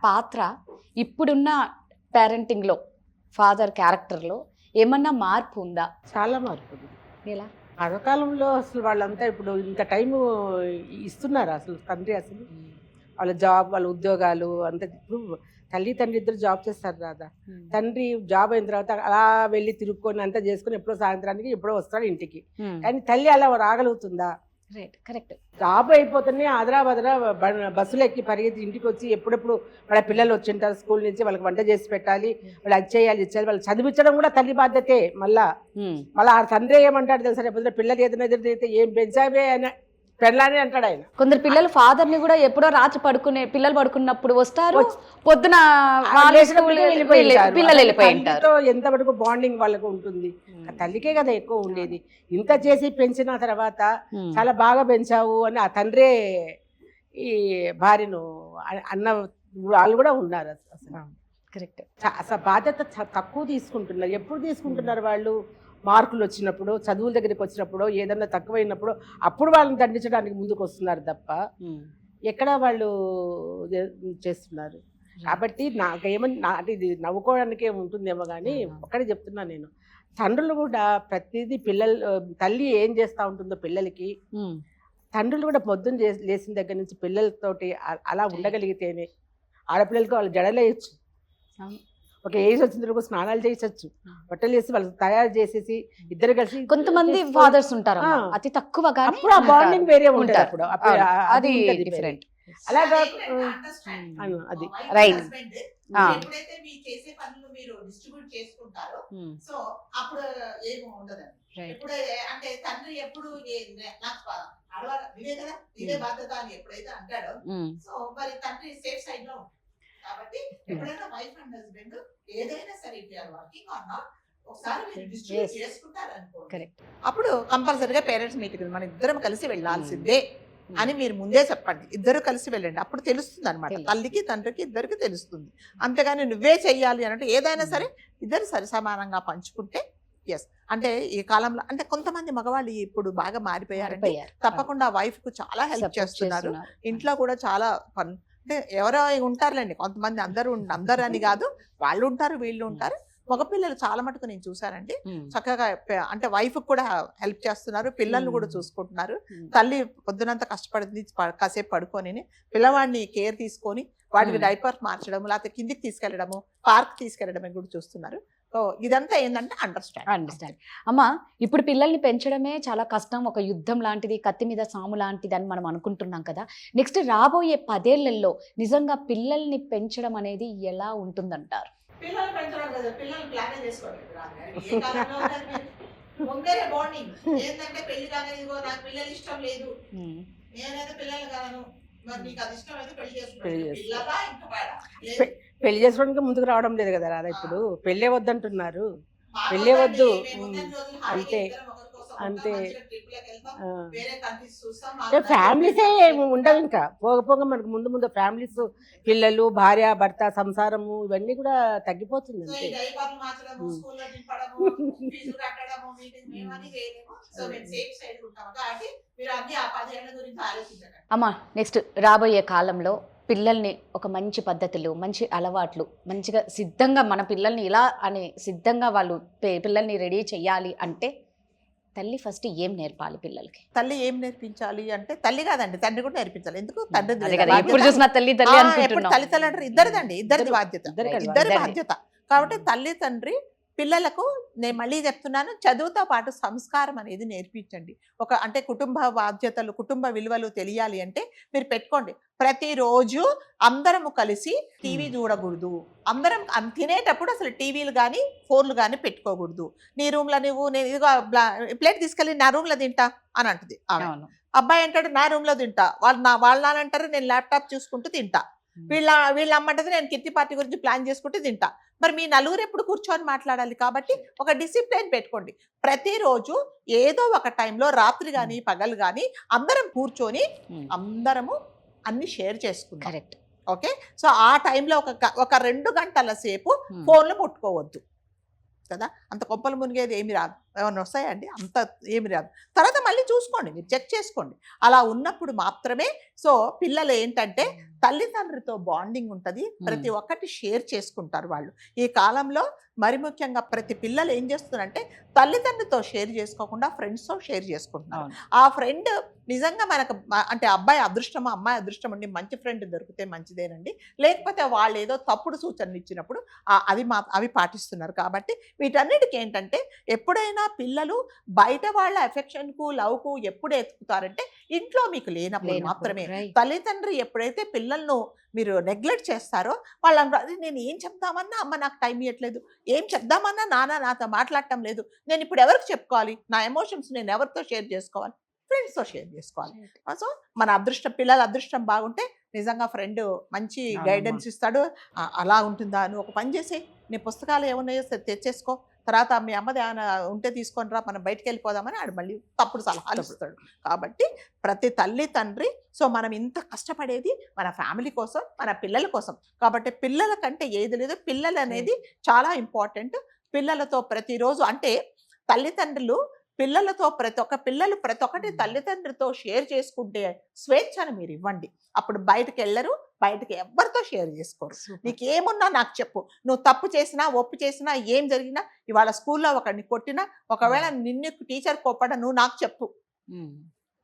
పాత్ర ఇప్పుడున్న పేరెంటింగ్లో ఫాదర్ క్యారెక్టర్లో ఏమన్నా మార్పు ఉందా? చాలా మార్పు ఉంది. ఎలా? పాతకాలంలో అసలు వాళ్ళంతా ఇప్పుడు ఇంత టైము ఇస్తున్నారు అసలు తండ్రి, అసలు వాళ్ళ జాబ్, వాళ్ళ ఉద్యోగాలు అంత. ఇప్పుడు తల్లి తండ్రి ఇద్దరు జాబ్ చేస్తారు రాదా. తండ్రి జాబ్ అయిన తర్వాత అలా వెళ్ళి తిరుక్కొని అంతా చేసుకొని ఎప్పుడో సాయంత్రానికి ఎప్పుడో వస్తాడు ఇంటికి. కానీ తల్లి అలా రాగలుగుతుందా? Right, correct. జాబ్ అయిపోతేనే ఆదరా బస్సులు ఎక్కి పరిగెత్తి ఇంటికి వచ్చి ఎప్పుడెప్పుడు వాళ్ళ పిల్లలు వచ్చింటారు స్కూల్ నుంచి, వాళ్ళకి వంట చేసి పెట్టాలి, వాళ్ళు అది చేయాలి ఇది చేయాలి, వాళ్ళు చదివించడం కూడా తల్లి బాధ్యతే. మళ్ళీ ఆ తండ్రి ఏమంటాడు తెలుసా, రేపు పిల్లలు ఏదైనా ఎదురైతే ఏం పెంచావే అని పెళ్ళాని అంటాడు ఆయన. కొందరు పిల్లలు ఫాదర్ ని కూడా ఎప్పుడో రాత్రి పిల్లలు పడుకున్నప్పుడు వస్తారు, పొద్దున పిల్లలు వెళ్ళిపోయి ఉంటారు. ఎంత వరకు బాండింగ్ వాళ్ళకు ఉంటుంది. తల్లికే కదా ఎక్కువ ఉండేది. ఇంత చేసి పెంచిన తర్వాత చాలా బాగా పెంచావు అని ఆ తండ్రే ఈ భార్యను అన్న వాళ్ళు కూడా ఉన్నారు. అసలు కరెక్ట్. అసలు బాధ్యత తక్కువ తీసుకుంటున్నారు. ఎప్పుడు తీసుకుంటున్నారు వాళ్ళు? మార్కులు వచ్చినప్పుడు, చదువుల దగ్గరికి వచ్చినప్పుడు, ఏదన్నా తక్కువైనప్పుడు అప్పుడు వాళ్ళని దండించడానికి ముందుకు వస్తున్నారు తప్ప ఎక్కడ వాళ్ళు చేస్తున్నారు. కాబట్టి నాకేమని అంటే ఇది నవ్వుకోవడానికే ఉంటుందేమో కానీ ఒక్కడే చెప్తున్నా నేను, తండ్రులు కూడా ప్రతిదీ తల్లి ఏం చేస్తూ ఉంటుందో పిల్లలకి, తండ్రులు కూడా పొద్దున్న లేచిన దగ్గర నుంచి పిల్లలతోటి అలా ఉండగలిగితేనే ఆడపిల్లలకి వాళ్ళు జడలేయచ్చు. ఒక ఏజ్ వచ్చిన తర్వాత స్నానాలు చేయించవచ్చు, బట్టలు చేసి వాళ్ళు తయారు చేసేసి ఇద్దరు కలిసి. కొంతమంది ఫాదర్స్ ఉంటారు అతి తక్కువ, అప్పుడు ఆ బాండింగ్ వేరే ఉంటారు. అది డిఫరెంట్. అలాగా అది రైట్. ఎప్పుడైతే మీ చేసే పనులు మీరు డిస్ట్రిబ్యూట్ చేసుకుంటారో సో అప్పుడు ఏమో ఉండదండి. ఎప్పుడు అంటే తండ్రి ఎప్పుడు నాకు ఇదే కదా ఇదే బాధ్యత అని ఎప్పుడైతే అంటాడో సో మరి తండ్రి సేఫ్ సైడ్ లో ఉంటాడు. కాబట్టి ఎప్పుడైనా వైఫ్ అండ్ హస్బెండ్ ఏదైనా సరే వర్కింగ్ ఆర్ నాట్ ఒకసారి మీరు డిస్ట్రిబ్యూట్ చేసుకుంటారనుకోండి, అప్పుడు కంపల్సరీగా పేరెంట్స్ మీటింగ్ మన ఇద్దరం కలిసి వెళ్ళాల్సిందే అని మీరు ముందే చెప్పండి. ఇద్దరు కలిసి వెళ్ళండి, అప్పుడు తెలుస్తుంది అనమాట. తల్లికి తండ్రికి ఇద్దరికి తెలుస్తుంది. అంతేగాని నువ్వే చెయ్యాలి అంటే ఏదైనా సరే ఇద్దరు సరి సమానంగా పంచుకుంటే ఎస్. అంటే ఈ కాలంలో అంటే కొంతమంది మగవాళ్ళు ఇప్పుడు బాగా మారిపోయారంటే తప్పకుండా వైఫ్ కు చాలా హెల్ప్ చేస్తున్నారు. ఇంట్లో కూడా చాలా అంటే ఎవరో ఉంటారులేండి కొంతమంది, అందరూ అని కాదు, వాళ్ళు ఉంటారు వీళ్ళు ఉంటారు. మగపిల్లలు చాలా మటుకు నేను చూసానండి, చక్కగా అంటే వైఫ్ కూడా హెల్ప్ చేస్తున్నారు, పిల్లల్ని కూడా చూసుకుంటున్నారు. తల్లి పొద్దునంతా కష్టపడుతుంది, కాసేపు పడుకొని పిల్లవాడిని కేర్ తీసుకొని వాటికి డైపర్ మార్చడం, లేకపోతే కిందికి తీసుకెళ్లడము, పార్క్ తీసుకెళ్లడం కూడా చూస్తున్నారు. సో ఇదంతా ఏంటంటే అండర్స్టాండ్. అమ్మా, ఇప్పుడు పిల్లల్ని పెంచడమే చాలా కష్టం, ఒక యుద్ధం లాంటిది, కత్తి మీద సాము లాంటిది అని మనం అనుకుంటున్నాం కదా. నెక్స్ట్ రాబోయే 10 ఏళ్లలో నిజంగా పిల్లల్ని పెంచడం అనేది ఎలా ఉంటుందంటారు? పిల్లలు పెంచడం కదా, పిల్లలు ప్లాన్ చేసుకోవాలి. ఏంటంటే పెళ్లి కాలేదు, నాకు పిల్లలు ఇష్టం లేదు, నేనైతే పిల్లలు కాను, మరి నీకు అది ఇష్టం అయితే పెళ్లి చేసుకోవాలి. పెళ్లి చేసుకోవడానికి ముందుకు రావడం లేదు కదా రాదా. ఇప్పుడు పెళ్ళే వద్దంటున్నారు, పెళ్ళే వద్దు అంతే అంతే. ఫ్యామిలీసే ఉండవు ఇంకా, పోగ మనకు ముందు ఫ్యామిలీస్, పిల్లలు, భార్య భర్త, సంసారము ఇవన్నీ కూడా తగ్గిపోతుంది అంతే. అమ్మా, నెక్స్ట్ రాబోయే కాలంలో పిల్లల్ని ఒక మంచి పద్ధతులు, మంచి అలవాట్లు, మంచిగా సిద్ధంగా మన పిల్లల్ని ఇలా అని సిద్ధంగా వాళ్ళు పిల్లల్ని రెడీ చెయ్యాలి అంటే తల్లి ఫస్ట్ ఏం నేర్పాలి పిల్లలకి? తల్లి ఏం నేర్పించాలి అంటే తల్లి కాదండి, తండ్రి కూడా నేర్పించాలి. ఎందుకు తండ్రి ఇప్పుడు చూసిన తల్లి తల్లి అంటారు, ఇద్దరిదండి, ఇద్దరిది బాధ్యత. కాబట్టి తల్లి తండ్రి పిల్లలకు నేను మళ్ళీ చెప్తున్నాను, చదువుతో పాటు సంస్కారం అనేది నేర్పించండి. అంటే కుటుంబ బాధ్యతలు, కుటుంబ విలువలు తెలియాలి అంటే మీరు పెట్టుకోండి, ప్రతిరోజు అందరము కలిసి టీవీ చూడకూడదు, అందరం తినేటప్పుడు అసలు టీవీలు కానీ ఫోన్లు కానీ పెట్టుకోకూడదు. నీ రూమ్లో నువ్వు నేను ఇదిగో ప్లేట్ తీసుకెళ్ళి నా రూమ్లో తింటా అని అంటుంది. అబ్బాయి అంటాడు నా రూమ్లో తింటా, వాళ్ళ నానంటారు నేను ల్యాప్టాప్ చూసుకుంటూ తింటా, వీళ్ళ అమ్మంటది నేను కిట్టి పార్టీ గురించి ప్లాన్ చేసుకుంటూ తింటా. మరి మీ నలుగురు ఎప్పుడు కూర్చొని మాట్లాడాలి? కాబట్టి ఒక డిసిప్లిన్ పెట్టుకోండి. ప్రతిరోజు ఏదో ఒక టైంలో రాత్రి కానీ పగలు కానీ అందరం కూర్చొని అందరము అన్ని షేర్ చేసుకుంటాం. కరెక్ట్. ఓకే. సో ఆ టైంలో ఒక 2 గంటల సేపు ఫోన్లు ముట్టుకోవద్దు కదా. అంత కొప్పలు మునిగేది ఏమి రాదు. ఏమైనా వస్తాయండి? అంత ఏమి రాదు. తర్వాత మళ్ళీ చూసుకోండి, మీరు చెక్ చేసుకోండి. అలా ఉన్నప్పుడు మాత్రమే సో పిల్లలు ఏంటంటే తల్లిదండ్రితో బాండింగ్ ఉంటుంది, ప్రతి ఒక్కటి షేర్ చేసుకుంటారు వాళ్ళు. ఈ కాలంలో మరి ముఖ్యంగా ప్రతి పిల్లలు ఏం చేస్తున్నారంటే తల్లిదండ్రితో షేర్ చేసుకోకుండా ఫ్రెండ్స్తో షేర్ చేసుకుంటున్నారు. ఆ ఫ్రెండ్ నిజంగా మనకు అంటే అబ్బాయి అదృష్టమో అమ్మాయి అదృష్టం అండి, మంచి ఫ్రెండ్ దొరికితే మంచిదేనండి. లేకపోతే వాళ్ళు ఏదో తప్పుడు సూచనలు ఇచ్చినప్పుడు అవి పాటిస్తున్నారు. కాబట్టి వీటన్నిటికీ ఏంటంటే ఎప్పుడైనా పిల్లలు బయట వాళ్ళ ఎఫెక్షన్కు లవ్కు ఎప్పుడు ఎత్తుకుతారంటే ఇంట్లో మీకు లేనప్పుడు మాత్రమే. తల్లిదండ్రి ఎప్పుడైతే పిల్లలను మీరు నెగ్లెక్ట్ చేస్తారో వాళ్ళు అంటారు, అది నేను ఏం చెప్దామన్నా అమ్మ నాకు టైం ఇవ్వట్లేదు, ఏం చెప్దామన్నా నాన్న నాతో మాట్లాడటం లేదు, నేను ఇప్పుడు ఎవరికి చెప్పుకోవాలి, నా ఎమోషన్స్ నేను ఎవరితో షేర్ చేసుకోవాలి, ఫ్రెండ్స్తో షేర్ చేసుకోవాలి. సో మన పిల్లల అదృష్టం బాగుంటే నిజంగా ఫ్రెండ్ మంచి గైడెన్స్ ఇస్తాడు. అలా ఉంటుందా, నువ్వు ఒక పని చేసి నీ పుస్తకాలు ఏమున్నాయో తెచ్చేసుకో, తర్వాత మీ అమ్మది ఏమైనా ఉంటే తీసుకొని రా, మనం బయటికి వెళ్ళిపోదామని ఆడు మళ్ళీ తప్పుడు సలహాలు ఇస్తాడు. కాబట్టి ప్రతి తల్లి తండ్రి సో మనం ఇంత కష్టపడేది మన ఫ్యామిలీ కోసం, మన పిల్లల కోసం. కాబట్టి పిల్లల కంటే ఏది లేదు, పిల్లలు అనేది చాలా ఇంపార్టెంట్. పిల్లలతో ప్రతిరోజు అంటే తల్లిదండ్రులు పిల్లలతో ప్రతి ఒక్కటి తల్లిదండ్రితో షేర్ చేసుకుంటే స్వేచ్ఛను మీరు ఇవ్వండి. అప్పుడు బయటకు వెళ్ళరు, బయటకి ఎవరితో షేర్ చేసుకోరు. నీకేమున్నా నాకు చెప్పు, నువ్వు తప్పు చేసినా ఒప్పు చేసినా ఏం జరిగినా, ఇవాళ స్కూల్లో ఒకరిని కొట్టినా, ఒకవేళ నిన్ను టీచర్ కోప్పడా నువ్వు నాకు చెప్పు.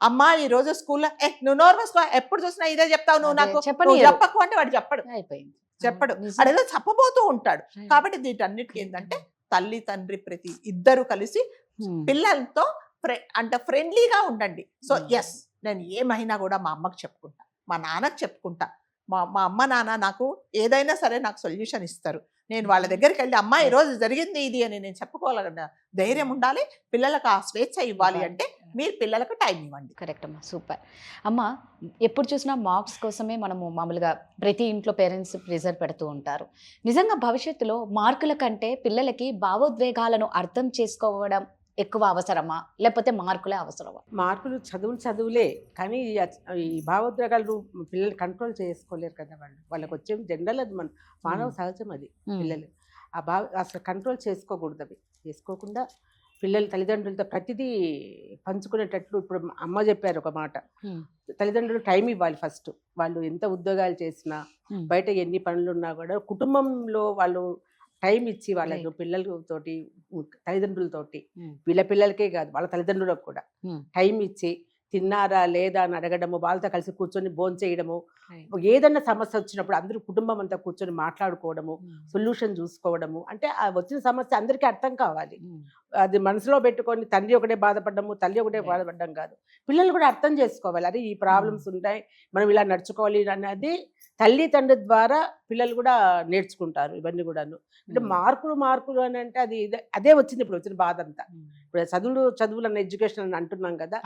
అమ్మా ఈ రోజు స్కూల్లో నువ్వు నోర్మస్కో, ఎప్పుడు చూసినా ఇదే చెప్తావు, నువ్వు నాకు చెప్పకు అంటే వాడు చెప్పడు, అదేదో చెప్పబోతూ ఉంటాడు. కాబట్టి వీటన్నిటికీ ఏంటంటే తల్లి తండ్రి ప్రతి ఇద్దరు కలిసి పిల్లలతో అంటే ఫ్రెండ్లీగా ఉండండి. సో ఎస్, నేను ఏమైనా కూడా మా అమ్మకి చెప్పుకుంటా, మా నాన్నకు చెప్పుకుంటా. మా అమ్మ నాన్న నాకు ఏదైనా సరే నాకు సొల్యూషన్ ఇస్తారు. నేను వాళ్ళ దగ్గరికి వెళ్ళి అమ్మ ఈరోజు జరిగింది ఇది అని నేను చెప్పుకోవాలన్న ధైర్యం ఉండాలి. పిల్లలకు ఆ స్వేచ్ఛ ఇవ్వాలి అంటే మీరు పిల్లలకు టైం ఇవ్వండి. కరెక్ట్ అమ్మా, సూపర్. అమ్మ ఎప్పుడు చూసినా మార్క్స్ కోసమే మనము మామూలుగా ప్రతి ఇంట్లో పేరెంట్స్ ప్రెజర్ పెడుతూ ఉంటారు. నిజంగా భవిష్యత్తులో మార్కుల కంటే పిల్లలకి భావోద్వేగాలను అర్థం చేసుకోవడం ఎక్కువ అవసరమా, లేకపోతే మార్కులే అవసరమా? మార్కులు చదువులే, కానీ ఈ భావోద్వేగాలు పిల్లలు కంట్రోల్ చేసుకోలేరు కదా. వాళ్ళకి వచ్చే జనరల్ అది మానవ సహజం, అది పిల్లలు అసలు కంట్రోల్ చేసుకోకూడదు. అవి చేసుకోకుండా పిల్లలు తల్లిదండ్రులతో ప్రతిదీ పంచుకునేటట్లు, ఇప్పుడు అమ్మ చెప్పారు ఒక మాట, తల్లిదండ్రులు టైం ఇవ్వాలి ఫస్ట్. వాళ్ళు ఎంత ఉద్యోగాలు చేసినా, బయట ఎన్ని పనులు ఉన్నా కూడా కుటుంబంలో వాళ్ళు టైం ఇచ్చి వాళ్ళకు పిల్లలతోటి, తల్లిదండ్రులతోటి, వీళ్ళ పిల్లలకే కాదు వాళ్ళ తల్లిదండ్రులకు కూడా టైం ఇచ్చి తిన్నారా లేదా అని అడగడము, వాళ్ళతో కలిసి కూర్చొని భోంచేయడము, ఏదన్నా సమస్య వచ్చినప్పుడు అందరూ కుటుంబం అంతా కూర్చొని మాట్లాడుకోవడము, సొల్యూషన్ చూసుకోవడము. అంటే ఆ వచ్చిన సమస్య అందరికీ అర్థం కావాలి. అది మనసులో పెట్టుకొని తండ్రి ఒకటే బాధపడ్డము, తల్లి ఒకటే బాధపడ్డం కాదు, పిల్లలు కూడా అర్థం చేసుకోవాలి. అరే ఈ ప్రాబ్లమ్స్ ఉంటాయి, మనం ఇలా నడుచుకోవాలి అనేది తల్లి తండ్రి ద్వారా పిల్లలు కూడా నేర్చుకుంటారు ఇవన్నీ కూడాను. అంటే మార్కులు అని అంటే అదే వచ్చింది ఇప్పుడు వచ్చిన బాధ అంతా. ఇప్పుడు చదువులు అన్న ఎడ్యుకేషన్ అని అంటున్నాం కదా,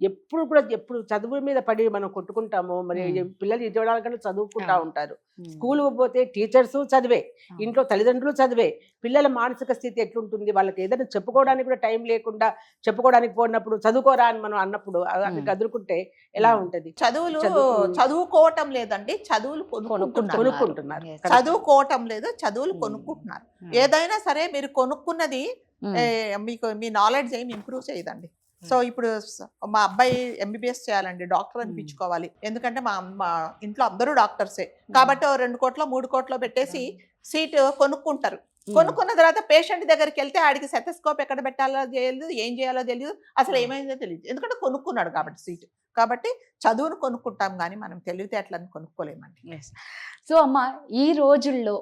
ఎప్పుడు చదువు మీద పడి మనం కొట్టుకుంటామో, మరి పిల్లలు 20 గంటలు చదువుకుంటా ఉంటారు. స్కూల్ పోతే టీచర్స్ చదివే, ఇంట్లో తల్లిదండ్రులు చదివే, పిల్లల మానసిక స్థితి ఎట్లుంటుంది, వాళ్ళకి ఏదైనా చెప్పుకోవడానికి కూడా టైం లేకుండా చెప్పుకోవడానికి పోయినప్పుడు చదువుకోరా అని మనం అన్నప్పుడు అది కదులుకుంటే ఎలా ఉంటది? చదువుకోవటం లేదండి, చదువులు కొనుక్కుంటున్నారు. చదువుకోవటం లేదు, చదువులు కొనుక్కుంటున్నారు. ఏదైనా సరే మీరు కొనుక్కున్నది మీకు మీ నాలెడ్జ్ ఏమి ఇంప్రూవ్ చేయదండి. సో ఇప్పుడు మా అబ్బాయి ఎంబీబీఎస్ చేయాలండి, డాక్టర్ అనిపించుకోవాలి, ఎందుకంటే మా ఇంట్లో అందరూ డాక్టర్సే. కాబట్టి 2 కోట్లో 3 కోట్లో పెట్టేసి సీట్ కొనుక్కుంటారు. కొనుక్కున్న తర్వాత పేషెంట్ దగ్గరికి వెళ్తే ఆడికి సెటస్కోప్ ఎక్కడ పెట్టాలో తెలియదు, ఏం చేయాలో తెలియదు, అసలు ఏమైందో తెలియదు, ఎందుకంటే కొనుక్కున్నాడు కాబట్టి సీట్. కాబట్టి చదువును కొనుక్కుంటాం కానీ మనం తెలివితేటలను కొనుక్కోలేమండి. సో అమ్మ, ఈ రోజుల్లో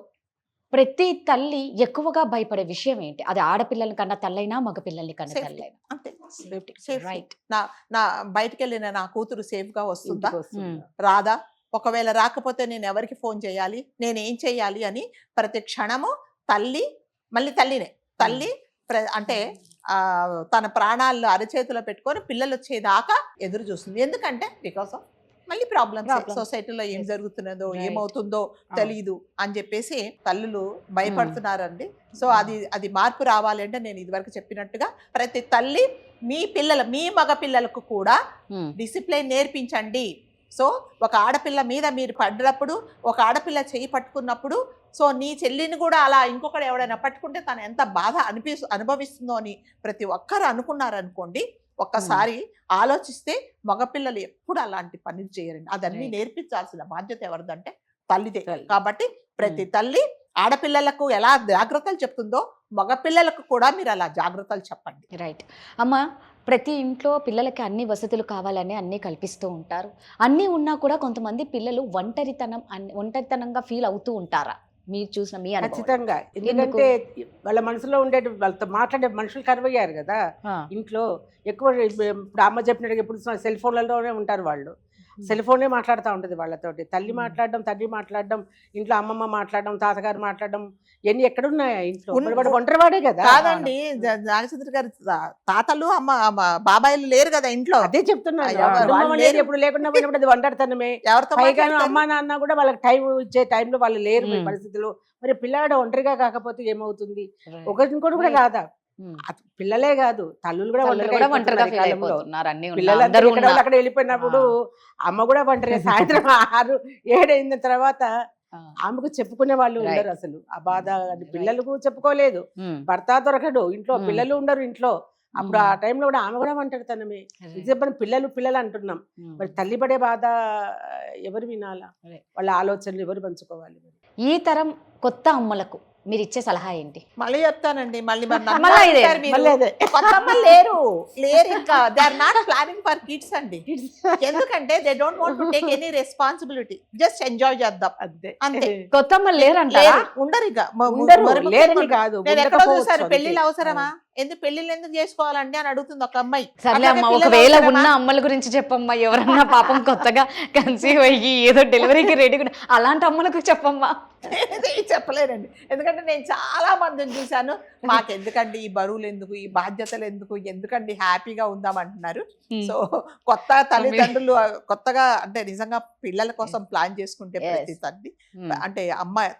ప్రతి తల్లి ఎక్కువగా భయపడే విషయం ఏంటి? అది ఆడపిల్లల కన్నా తల్లైనా, మగ పిల్లల్ని కన్నా తల్లైనా. అంతే, రైట్. నా బయటకు వెళ్ళిన నా కూతురు సేఫ్ గా వస్తుందా రాదా, ఒకవేళ రాకపోతే నేను ఎవరికి ఫోన్ చేయాలి, నేను ఏం చేయాలి అని ప్రతి క్షణము తల్లినే అంటే తన ప్రాణాలను అరచేతిలో పెట్టుకొని పిల్లలు వచ్చేదాకా ఎదురు చూస్తుంది. ఎందుకంటే బికాస్ ఆఫ్ మళ్ళీ ప్రాబ్లమ్స్, సొసైటీలో ఏం జరుగుతున్నదో ఏమవుతుందో తెలియదు అని చెప్పేసి తల్లులు భయపడుతున్నారండి. సో అది మార్పు రావాలి అంటే నేను ఇదివరకు చెప్పినట్టుగా ప్రతి తల్లి మీ మగ పిల్లలకు కూడా డిసిప్లిన్ నేర్పించండి. సో ఒక ఆడపిల్ల మీద మీరు పడ్డప్పుడు, ఒక ఆడపిల్ల చెయ్యి పట్టుకున్నప్పుడు, సో నీ చెల్లిని కూడా అలా ఇంకొకడు ఎవడైనా పట్టుకుంటే తను ఎంత బాధ అనుభవిస్తుందో అని ప్రతి ఒక్కరు అనుకున్నారనుకోండి, ఒక్కసారి ఆలోచిస్తే మగపిల్లలు ఎప్పుడు అలాంటి పనులు చేయరండి. అదన్నీ నేర్పించాల్సిన బాధ్యత ఎవరిదంటే తల్లిదే. కాబట్టి ప్రతి తల్లి ఆడపిల్లలకు ఎలా జాగ్రత్తలు చెప్తుందో మగపిల్లలకు కూడా మీరు అలా జాగ్రత్తలు చెప్పండి. రైట్ అమ్మ, ప్రతి ఇంట్లో పిల్లలకి అన్ని వసతులు కావాలని అన్నీ కల్పిస్తూ ఉంటారు. అన్నీ ఉన్నా కూడా కొంతమంది పిల్లలు ఒంటరితనంగా ఫీల్ అవుతూ ఉంటారా? మీరు చూసిన మీ అనుభవం. ఖచ్చితంగా. ఎందుకంటే వాళ్ళ మనసులో ఉండే వాళ్ళతో మాట్లాడే మనుషులు కరువయ్యారు కదా ఇంట్లో. ఎక్కువ ఇప్పుడు అమ్మ చెప్పినట్టుగా ఎప్పుడు సెల్ ఫోన్లలోనే ఉంటారు వాళ్ళు. సెల్ ఫోనే మాట్లాడుతూ ఉంటుంది వాళ్ళతోటి. తల్లి మాట్లాడడం, తండ్రి మాట్లాడడం, ఇంట్లో అమ్మమ్మ మాట్లాడడం, తాతగారు మాట్లాడడం, ఇవన్నీ ఎక్కడున్నాయా ఇంట్లో? ఒంటరివాడే కదా. కాదండి, నాగచంద్ర గారు తాతలు బాబాయిలు లేరు కదా ఇంట్లో. అదే చెప్తున్నాను, ఎప్పుడు లేకుండా పోయినప్పుడు అది ఒంటరితనమే. ఎవరితో పైగాను అమ్మా నాన్న కూడా వాళ్ళకి టైం ఇచ్చే టైంలో వాళ్ళు లేరు పరిస్థితులు. మరి పిల్లాడు ఒంటరిగా కాకపోతే ఏమవుతుంది? ఇంకోటి కూడా కాదా, పిల్లలే కాదు తల్లులు కూడా పిల్లలందరూ అక్కడ వెళ్ళిపోయినప్పుడు అమ్మ కూడా ఒంటరి. సాయంత్రం 6-7 అయిన తర్వాత ఆమెకు చెప్పుకునే వాళ్ళు ఉండరు అసలు. ఆ బాధ పిల్లలకు చెప్పుకోలేదు, భర్త దొరకడు ఇంట్లో, పిల్లలు ఉండరు ఇంట్లో. అప్పుడు ఆ టైంలో కూడా ఆమె కూడా ఒంటరితనమే. చెప్పని పిల్లలు అంటున్నాం, మరి తల్లి పడే బాధ ఎవరు వినాలా? వాళ్ళ ఆలోచనలు ఎవరు పంచుకోవాలి? ఈ తరం కొత్త అమ్మలకు మీరు ఇచ్చే సలహా ఏంటి? మళ్ళీ చెప్తానండి, మళ్ళీ అదే. కొత్త అమ్మలు లేరు ఇంకా. They are not planning for kids అండి. ఎందుకంటే they don't want to take any responsibility, just enjoy చేద్దాం అంతే. కొత్త అమ్మలు లేరంటారా? ఉండరు ఇక. లేరని కాదు, నేను ఎక్కడో చూసాను, పెళ్లిళ్ళు అవసరమా, పెళ్లిళ్ళు ఎందుకు చేసుకోవాలండి అని అడుగుతుంది ఒక అమ్మాయి. సర్లే అమ్మ, ఒకవేళ ఉన్న అమ్మల గురించి చెప్పమ్మా. ఎవరన్నా పాపం కొత్తగా కన్సీవ్ అయ్యి ఏదో డెలివరీకి రెడీ అలాంటి అమ్మలకు చెప్పమ్మా. చెప్పలేనండి, ఎందుకంటే నేను చాలా మందిని చూశాను. మాకెందుకండి ఈ బరువులు ఎందుకు, ఈ బాధ్యతలు ఎందుకు, ఎందుకండి హ్యాపీగా ఉందామంటున్నారు. సో కొత్త తల్లిదండ్రులు కొత్తగా అంటే నిజంగా పిల్లల కోసం ప్లాన్ చేసుకుంటే ప్రతి తల్లి అంటే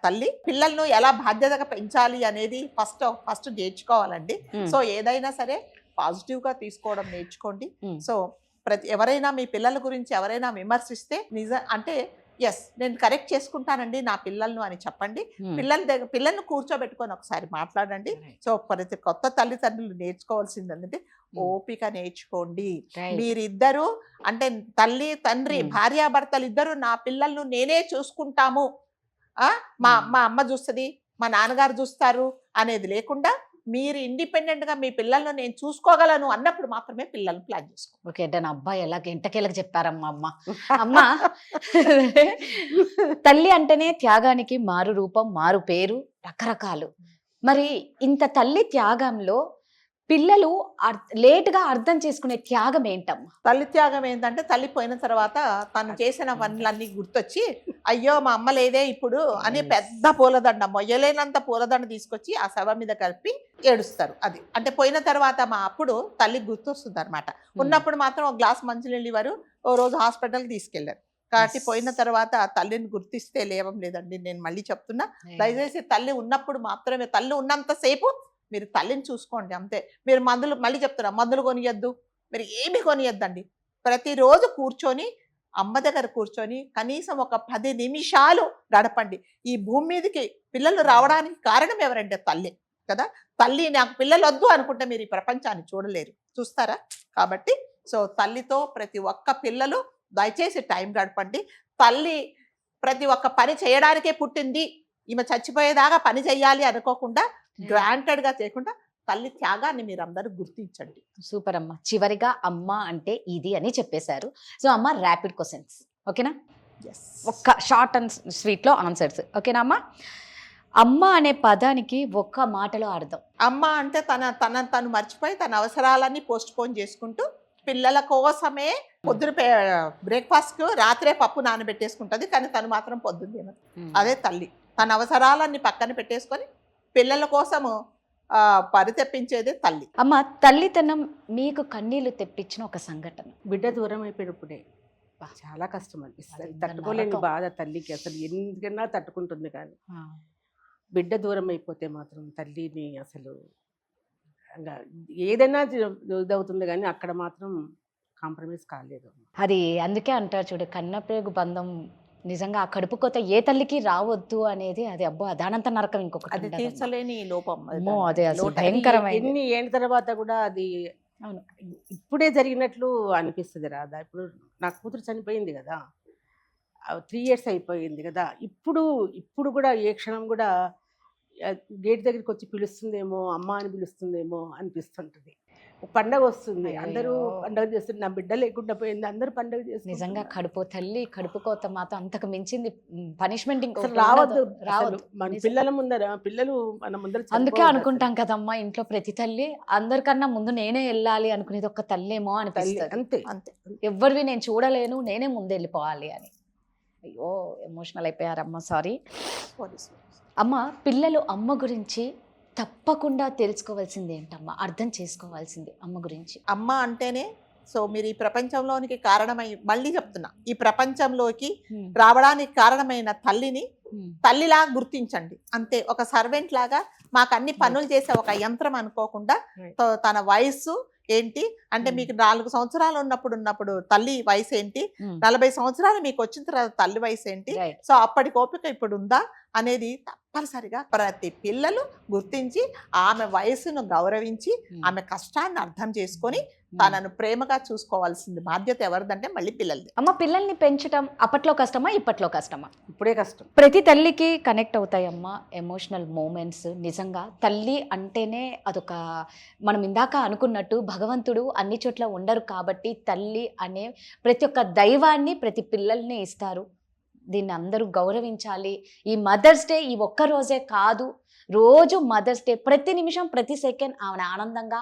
తల్లి పిల్లలను ఎలా బాధ్యతగా పెంచాలి అనేది ఫస్ట్ నేర్చుకోవాలండి. సో ఏదైనా సరే పాజిటివ్ గా తీసుకోవడం నేర్చుకోండి. సో ఎవరైనా మీ పిల్లల గురించి ఎవరైనా విమర్శిస్తే అంటే ఎస్ నేను కరెక్ట్ చేసుకుంటానండి నా పిల్లలను అని చెప్పండి. పిల్లల్ని కూర్చోబెట్టుకొని ఒకసారి మాట్లాడండి. సో ప్రతి కొత్త తల్లిదండ్రులు నేర్చుకోవాల్సింది ఏంటంటే ఓపిక నేర్చుకోండి. మీరిద్దరూ అంటే తల్లి తండ్రి భార్యాభర్తలు ఇద్దరు నా పిల్లలను నేనే చూసుకుంటాము, మా అమ్మ చూస్తుంది, మా నాన్నగారు చూస్తారు అనేది లేకుండా మీరు ఇండిపెండెంట్ గా మీ పిల్లలను నేను చూసుకోగలను అన్నప్పుడు మాత్రమే పిల్లల్ని ప్లాన్ చేసుకో. ఓకే అంటే నా అబ్బాయి ఎలా ఎంటకేలకు చెప్పారమ్మా అమ్మ. తల్లి అంటేనే త్యాగానికి మారు రూపం, మారు పేరు, రకరకాలు. మరి ఇంత తల్లి త్యాగంలో పిల్లలు లేటుగా అర్థం చేసుకునే త్యాగం ఏంటమ్మా? తల్లి త్యాగం ఏంటంటే తల్లి పోయిన తర్వాత తను చేసిన పనులన్నీ గుర్తొచ్చి అయ్యో మా అమ్మ లేదే ఇప్పుడు అని పెద్ద పూలదండ, మొయ్యలేనంత పూలదండ తీసుకొచ్చి ఆ శవం మీద కలిపి ఏడుస్తారు. అది అంటే పోయిన తర్వాత అప్పుడు తల్లి గుర్తొస్తుంది అనమాట. ఉన్నప్పుడు మాత్రం ఒక గ్లాస్ మంచినీళ్ళు ఇవ్వరు, ఓ రోజు హాస్పిటల్కి తీసుకెళ్లారు. కాబట్టి పోయిన తర్వాత తల్లిని గుర్తిస్తే లేవం లేదండి. నేను మళ్ళీ చెప్తున్నా, దయచేసి తల్లి ఉన్నప్పుడు మాత్రమే, తల్లి ఉన్నంతసేపు మీరు తల్లిని చూసుకోండి అంతే. మీరు మళ్ళీ చెప్తున్నా, మందులు కొనియద్దు, మీరు ఏమి కొనియద్దండి. ప్రతిరోజు కూర్చొని అమ్మ దగ్గర కూర్చొని కనీసం ఒక 10 నిమిషాలు గడపండి. ఈ భూమి మీదకి పిల్లలు రావడానికి కారణం ఎవరంటే తల్లి కదా. తల్లి నాకు పిల్లలు వద్దు అనుకుంటే మీరు ఈ ప్రపంచాన్ని చూడలేరు, చూస్తారా? కాబట్టి సో తల్లితో ప్రతి ఒక్క పిల్లలు దయచేసి టైం గడపండి. తల్లి ప్రతి ఒక్క పని చేయడానికే పుట్టింది, ఈమె చచ్చిపోయేదాకా పని చేయాలి అనుకోకుండా గ్రాంటెడ్ గా చేయకుండా తల్లి త్యాగాన్ని మీరు అందరూ గుర్తించండి. సూపర్ అమ్మ. చివరిగా అమ్మ అంటే ఇది అని చెప్పేశారు. సో అమ్మ ర్యాపిడ్ క్వశ్చన్స్ ఓకేనా? ఒక్క షార్ట్ అండ్ స్వీట్ లో ఆన్సర్స్ ఓకేనా అమ్మ? అమ్మ అనే పదానికి ఒక్క మాటలో అర్థం. అమ్మ అంటే తను మర్చిపోయి తన అవసరాలన్నీ పోస్ట్ పోన్ చేసుకుంటూ పిల్లల కోసమే పొద్దున బ్రేక్ఫాస్ట్ రాత్రే పప్పు నానబెట్టేసుకుంటది, కానీ తను మాత్రం పొద్దున్న తినదు. అదే తల్లి. తన అవసరాలన్నీ పక్కన పెట్టేసుకొని పిల్లల కోసము పరితెప్పించేదే తల్లి. అమ్మ తల్లితనం మీకు కన్నీళ్లు తెప్పించిన ఒక సంఘటన? బిడ్డ దూరం అయిపోయినప్పుడే చాలా కష్టం అనిపిస్తుంది. తట్టుకోలేని బాధ తల్లికి, అసలు ఎందుకన్నా తట్టుకుంటుంది, కానీ బిడ్డ దూరం అయిపోతే మాత్రం తల్లిని అసలు ఏదైనా ఇదవుతుంది, కానీ అక్కడ మాత్రం కాంప్రమైజ్ కాలేదు. అది అందుకే అంటారు చూడు, కన్నప్రేగు బంధం నిజంగా ఆ కడుపు కోత ఏ తల్లికి రావద్దు అనేది, అది అబ్బో దానంత నరకం ఇంకొకటి అది ఉండదమ్మా. తీర్చలేని లోపం అమ్మో, అదే అసలు లోటు. భయంకరమైంది. ఎన్ని ఏళ్ళ తర్వాత కూడా అది అవును. ఇప్పుడే జరిగినట్లు అనిపిస్తుంది రాదా. ఇప్పుడు నా కూతురు చనిపోయింది కదా, 3 years అయిపోయింది కదా, ఇప్పుడు కూడా ఏ క్షణం కూడా గేట్ దగ్గరికి వచ్చి పిలుస్తుందేమో, అమ్మ అని పిలుస్తుందేమో అనిపిస్తుంటది. ఒక పండగ వస్తుంది, అందరూ అయ్యో. పండగ చేస్తుంది, నా బిడ్డ లేకుండా పోయింది, అందరూ పండగ నిజంగా చేస్తున్నారు. కడుపు కోత మాత్రం అంతకు మించింది పనిష్మెంట్ అసలు రావద్దు, రావద్దు. మన నిజం. పిల్లల ముందర మన ముందర అందుకే చనిపోవద్దు అనుకుంటాం కదమ్మా, ఇంట్లో ప్రతి తల్లి అందరికన్నా ముందు నేనే వెళ్ళాలి అనుకునేది ఒక్క తల్లేమో అసలు. తల్లి అనిపిస్తుంది. అంతే. అంతే. ఎవరివి నేను చూడలేను, నేనే ముందు వెళ్ళిపోవాలి అని. అయ్యో, ఎమోషనల్ అయిపోయారమ్మ, సారీ పోలీసు. అమ్మ. పిల్లలు అమ్మ గురించి తప్పకుండా తెలుసుకోవాల్సింది ఏంటమ్మా, అర్థం చేసుకోవాల్సింది అమ్మ గురించి? అమ్మ అంటేనే సో మీరు ఈ ప్రపంచంలోనికి కారణమై, మళ్ళీ చెప్తున్నా, ఈ ప్రపంచంలోకి రావడానికి కారణమైన తల్లిని తల్లిలా గుర్తించండి అంతే. ఒక సర్వెంట్ లాగా మాకు అన్ని పనులు చేసే ఒక యంత్రం అనుకోకుండా తన వయస్సు ఏంటి అంటే, మీకు 4 సంవత్సరాలు ఉన్నప్పుడు తల్లి వయసు ఏంటి, 40 సంవత్సరాలు మీకు వచ్చిన తర్వాత తల్లి వయసు ఏంటి, రైట్. సో అప్పటి ఓపిక ఇప్పుడు ఉందా అనేది తప్పనిసరిగా ప్రతి పిల్లలు గుర్తించి ఆమె వయసును గౌరవించి ఆమె కష్టాన్ని అర్థం చేసుకొని తనను ప్రేమగా చూసుకోవాల్సింది బాధ్యత ఎవరిదంటే మళ్ళీ పిల్లలది. అమ్మ, పిల్లల్ని పెంచడం అప్పట్లో కష్టమా, ఇప్పట్లో కష్టమా? ఇప్పుడే కష్టం. ప్రతి తల్లికి కనెక్ట్ అవుతాయమ్మా ఎమోషనల్ మూమెంట్స్. నిజంగా తల్లి అంటేనే అదొక, మనం ఇందాక అనుకున్నట్టు భగవంతుడు అన్ని చోట్ల ఉండరు కాబట్టి తల్లి అనే ప్రతి ఒక్క దైవాన్ని ప్రతి పిల్లల్ని ఇస్తారు. దీన్ని అందరూ గౌరవించాలి. ఈ మదర్స్ డే ఈ ఒక్క రోజే కాదు, రోజు మదర్స్ డే, ప్రతి నిమిషం ప్రతి సెకండ్ ఆవిడ ఆనందంగా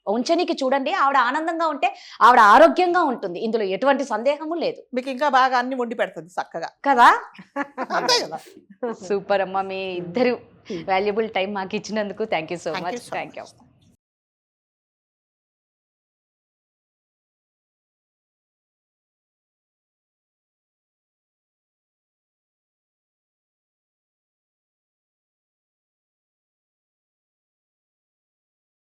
ఉంచనికి చూడండి. ఆవిడ ఆనందంగా ఉంటే ఆవిడ ఆరోగ్యంగా ఉంటుంది, ఇందులో ఎటువంటి సందేహము లేదు. మీకు ఇంకా బాగా అన్ని వండి పెడుతుంది చక్కగా కదా. అంతే కదా. సూపర్ అమ్మా, మీ ఇద్దరు వాల్యుబుల్ టైం మాకు ఇచ్చినందుకు thank you so Thank you much. so thank you. much.